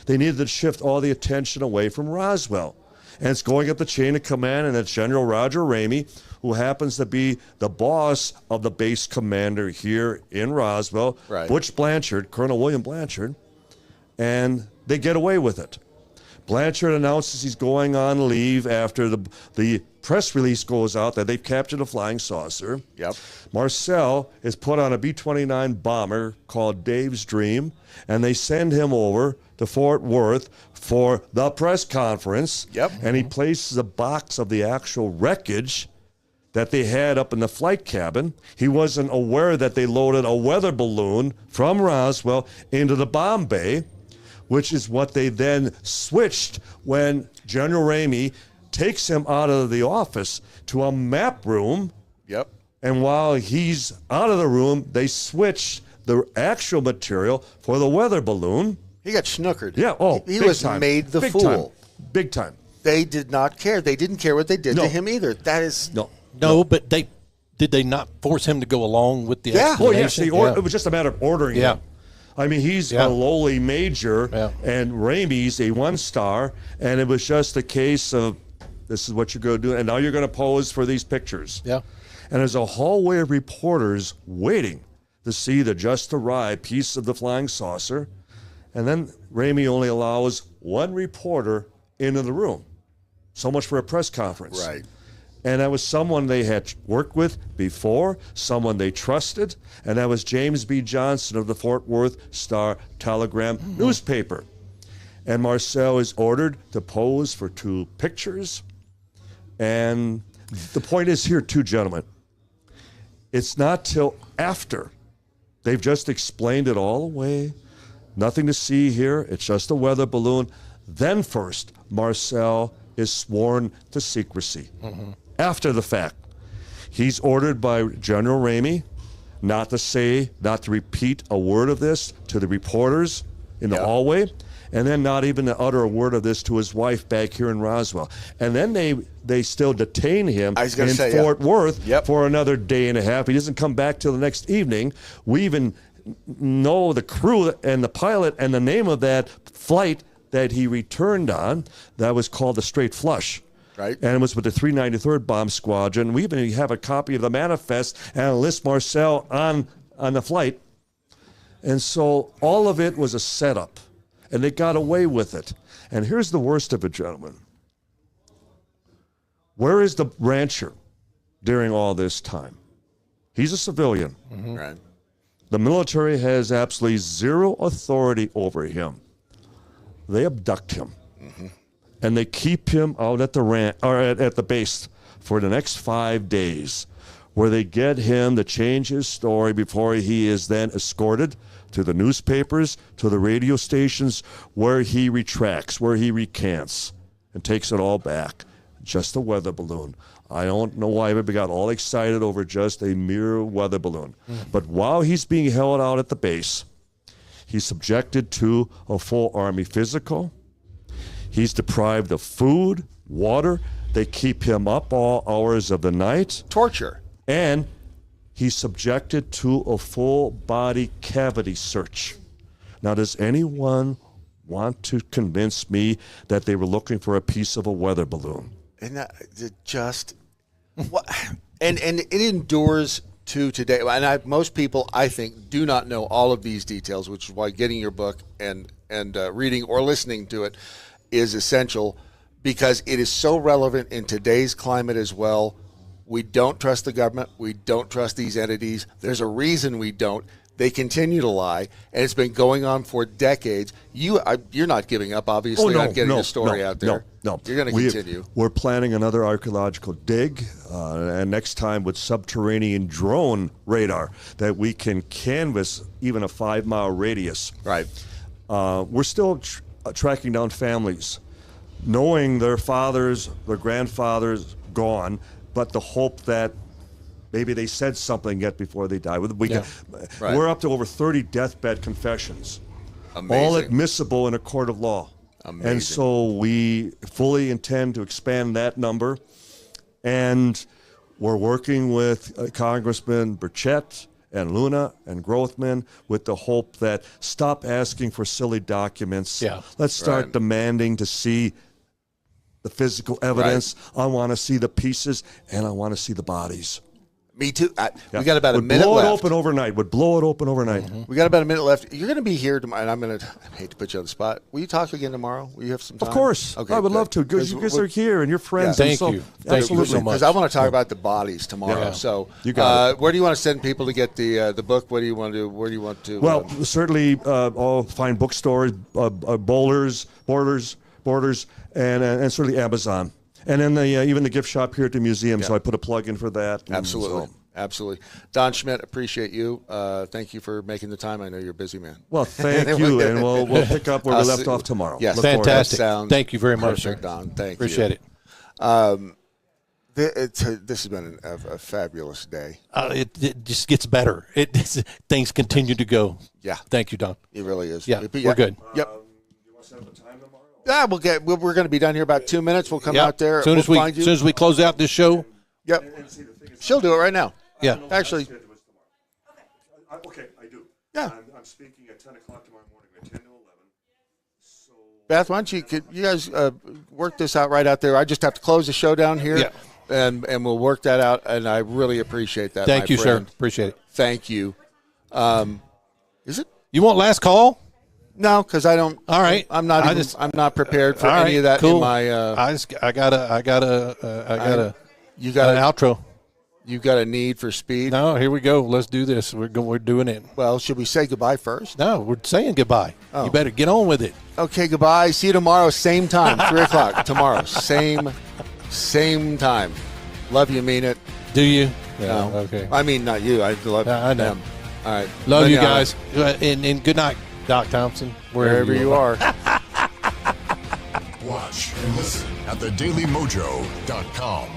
they needed to shift all the attention away from Roswell. And it's going up the chain of command, and it's General Roger Ramey, who happens to be the boss of the base commander here in Roswell, Right. Butch Blanchard, Colonel William Blanchard, and they get away with it. Blanchard announces he's going on leave after the press release goes out that they've captured a flying saucer. Yep. Marcel is put on a B-29 bomber called Dave's Dream, and they send him over to Fort Worth for the press conference. Yep. And he places a box of the actual wreckage that they had up in the flight cabin. He wasn't aware that they loaded a weather balloon from Roswell into the bomb bay, which is what they then switched when General Ramey takes him out of the office to a map room. Yep. And while he's out of the room, they switch the actual material for the weather balloon. He got snookered. Yeah, he big was time. made the Big fool. time. Big time. They did not care. They didn't care what they did No. to him either. That is No, but did they not force him to go along with the Yeah. Oh, yes. explanation? It was just a matter of ordering him. I mean, he's a lowly major, and Ramey's a one-star, and it was just a case of, this is what you're going to do, and now you're going to pose for these pictures. Yeah. And there's a hallway of reporters waiting to see the just-arrived piece of the flying saucer, and then Ramey only allows one reporter into the room. So much for a press conference. Right. And that was someone they had worked with before, someone they trusted, and that was James B. Johnson of the Fort Worth Star-Telegram newspaper. And Marcel is ordered to pose for 2 pictures. And the point is here, too, gentlemen, it's not till after they've just explained it all away, nothing to see here, it's just a weather balloon, then first Marcel is sworn to secrecy. After the fact, he's ordered by General Ramey not to repeat a word of this to the reporters in the hallway, and then not even to utter a word of this to his wife back here in Roswell. And then they still detain him in Fort Worth for another day and a half. He doesn't come back till the next evening. We even know the crew and the pilot and the name of that flight that he returned on. That was called the Straight Flush. Right. And it was with the 393rd Bomb Squadron. We even have a copy of the manifest and lists Marcel on the flight. And so all of it was a setup, and they got away with it. And here's the worst of it, gentlemen. Where is the rancher during all this time? He's a civilian. Right. The military has absolutely zero authority over him. They abduct him. And they keep him out at the base for the next 5 days, where they get him to change his story before he is then escorted to the newspapers, to the radio stations, where he retracts, where he recants, and takes it all back. Just a weather balloon. I don't know why everybody got all excited over just a mere weather balloon. But while he's being held out at the base, he's subjected to a full Army physical. He's deprived of food, water. They keep him up all hours of the night. Torture. And he's subjected to a full body cavity search. Now, does anyone want to convince me that they were looking for a piece of a weather balloon? And that just what, and it endures to today. And most people, I think, do not know all of these details, which is why getting your book and reading or listening to it is essential, because it is so relevant in today's climate as well. We don't trust the government. We don't trust these entities. There's a reason we don't. They continue to lie, and it's been going on for decades. You're not giving up, obviously, on getting the story out there. No. You're going to continue. We're planning another archaeological dig, and next time with subterranean drone radar that we can canvas even a 5-mile radius. Right. We're still tracking down families, knowing their fathers, their grandfathers gone, but the hope that maybe they said something yet before they died. We're up to over 30 deathbed confessions, all admissible in a court of law. Amazing. And so we fully intend to expand that number. And we're working with Congressman Burchett and Luna and Grothman with the hope that stop asking for silly documents. Yeah. Let's start demanding to see the physical evidence. I want to see the pieces, and I want to see the bodies. Me too. We got about a minute blow left. It open overnight. Would blow it open overnight. We got about a minute left. You're going to be here tomorrow, and I hate to put you on the spot. Will you talk again tomorrow? Will you have some time? Of course. Okay, I would good. love to, because you guys are here and you're friends. Thank and you. Absolutely. Thank you so much. Because I want to talk about the bodies tomorrow. Yeah. So You got it. where do you want to send people to get the book? What do you want to do? Where do you want to? Well, certainly all fine bookstores, Borders, and certainly Amazon. And then even the gift shop here at the museum, so I put a plug in for that. Absolutely. Absolutely. Don Schmitt, appreciate you. Thank you for making the time. I know you're a busy man. Well, thank you, and we'll pick up where we left off tomorrow. Yes. Fantastic. Thank you very much, sir. Don. Thank Appreciate you. it. This has been a fabulous day. It just gets better. Things continue to go. Yeah. Thank you, Don. It really is. Yeah, we're good. Yep. Yeah, we're going to be done here about 2 minutes. We'll come out there. As soon as we close out this show. Yep. She'll do it right now. Yeah. Actually. Okay, I do. Yeah. I'm speaking at 10 o'clock tomorrow morning, at 10 to 11. So Beth, why don't you guys work this out right out there? I just have to close the show down here. Yeah. And we'll work that out, and I really appreciate that. Thank you, friend. sir. Appreciate it. Thank you. Is it? You want last call? No, because I don't. All right. I'm not prepared for any of that cool. in my. I got an outro. You got a need for speed? No, here we go. Let's do this. We're doing it. Well, should we say goodbye first? No, we're saying goodbye. Oh. You better get on with it. Okay, goodbye. See you tomorrow, same time, 3 o'clock tomorrow, same time. Love you, mean it. Do you? No. Okay. I mean, not you. I love I know. them. All right. Love you Manana. guys. And good night, Doc Thompson. Wherever you are. Watch and listen at thedailymojo.com.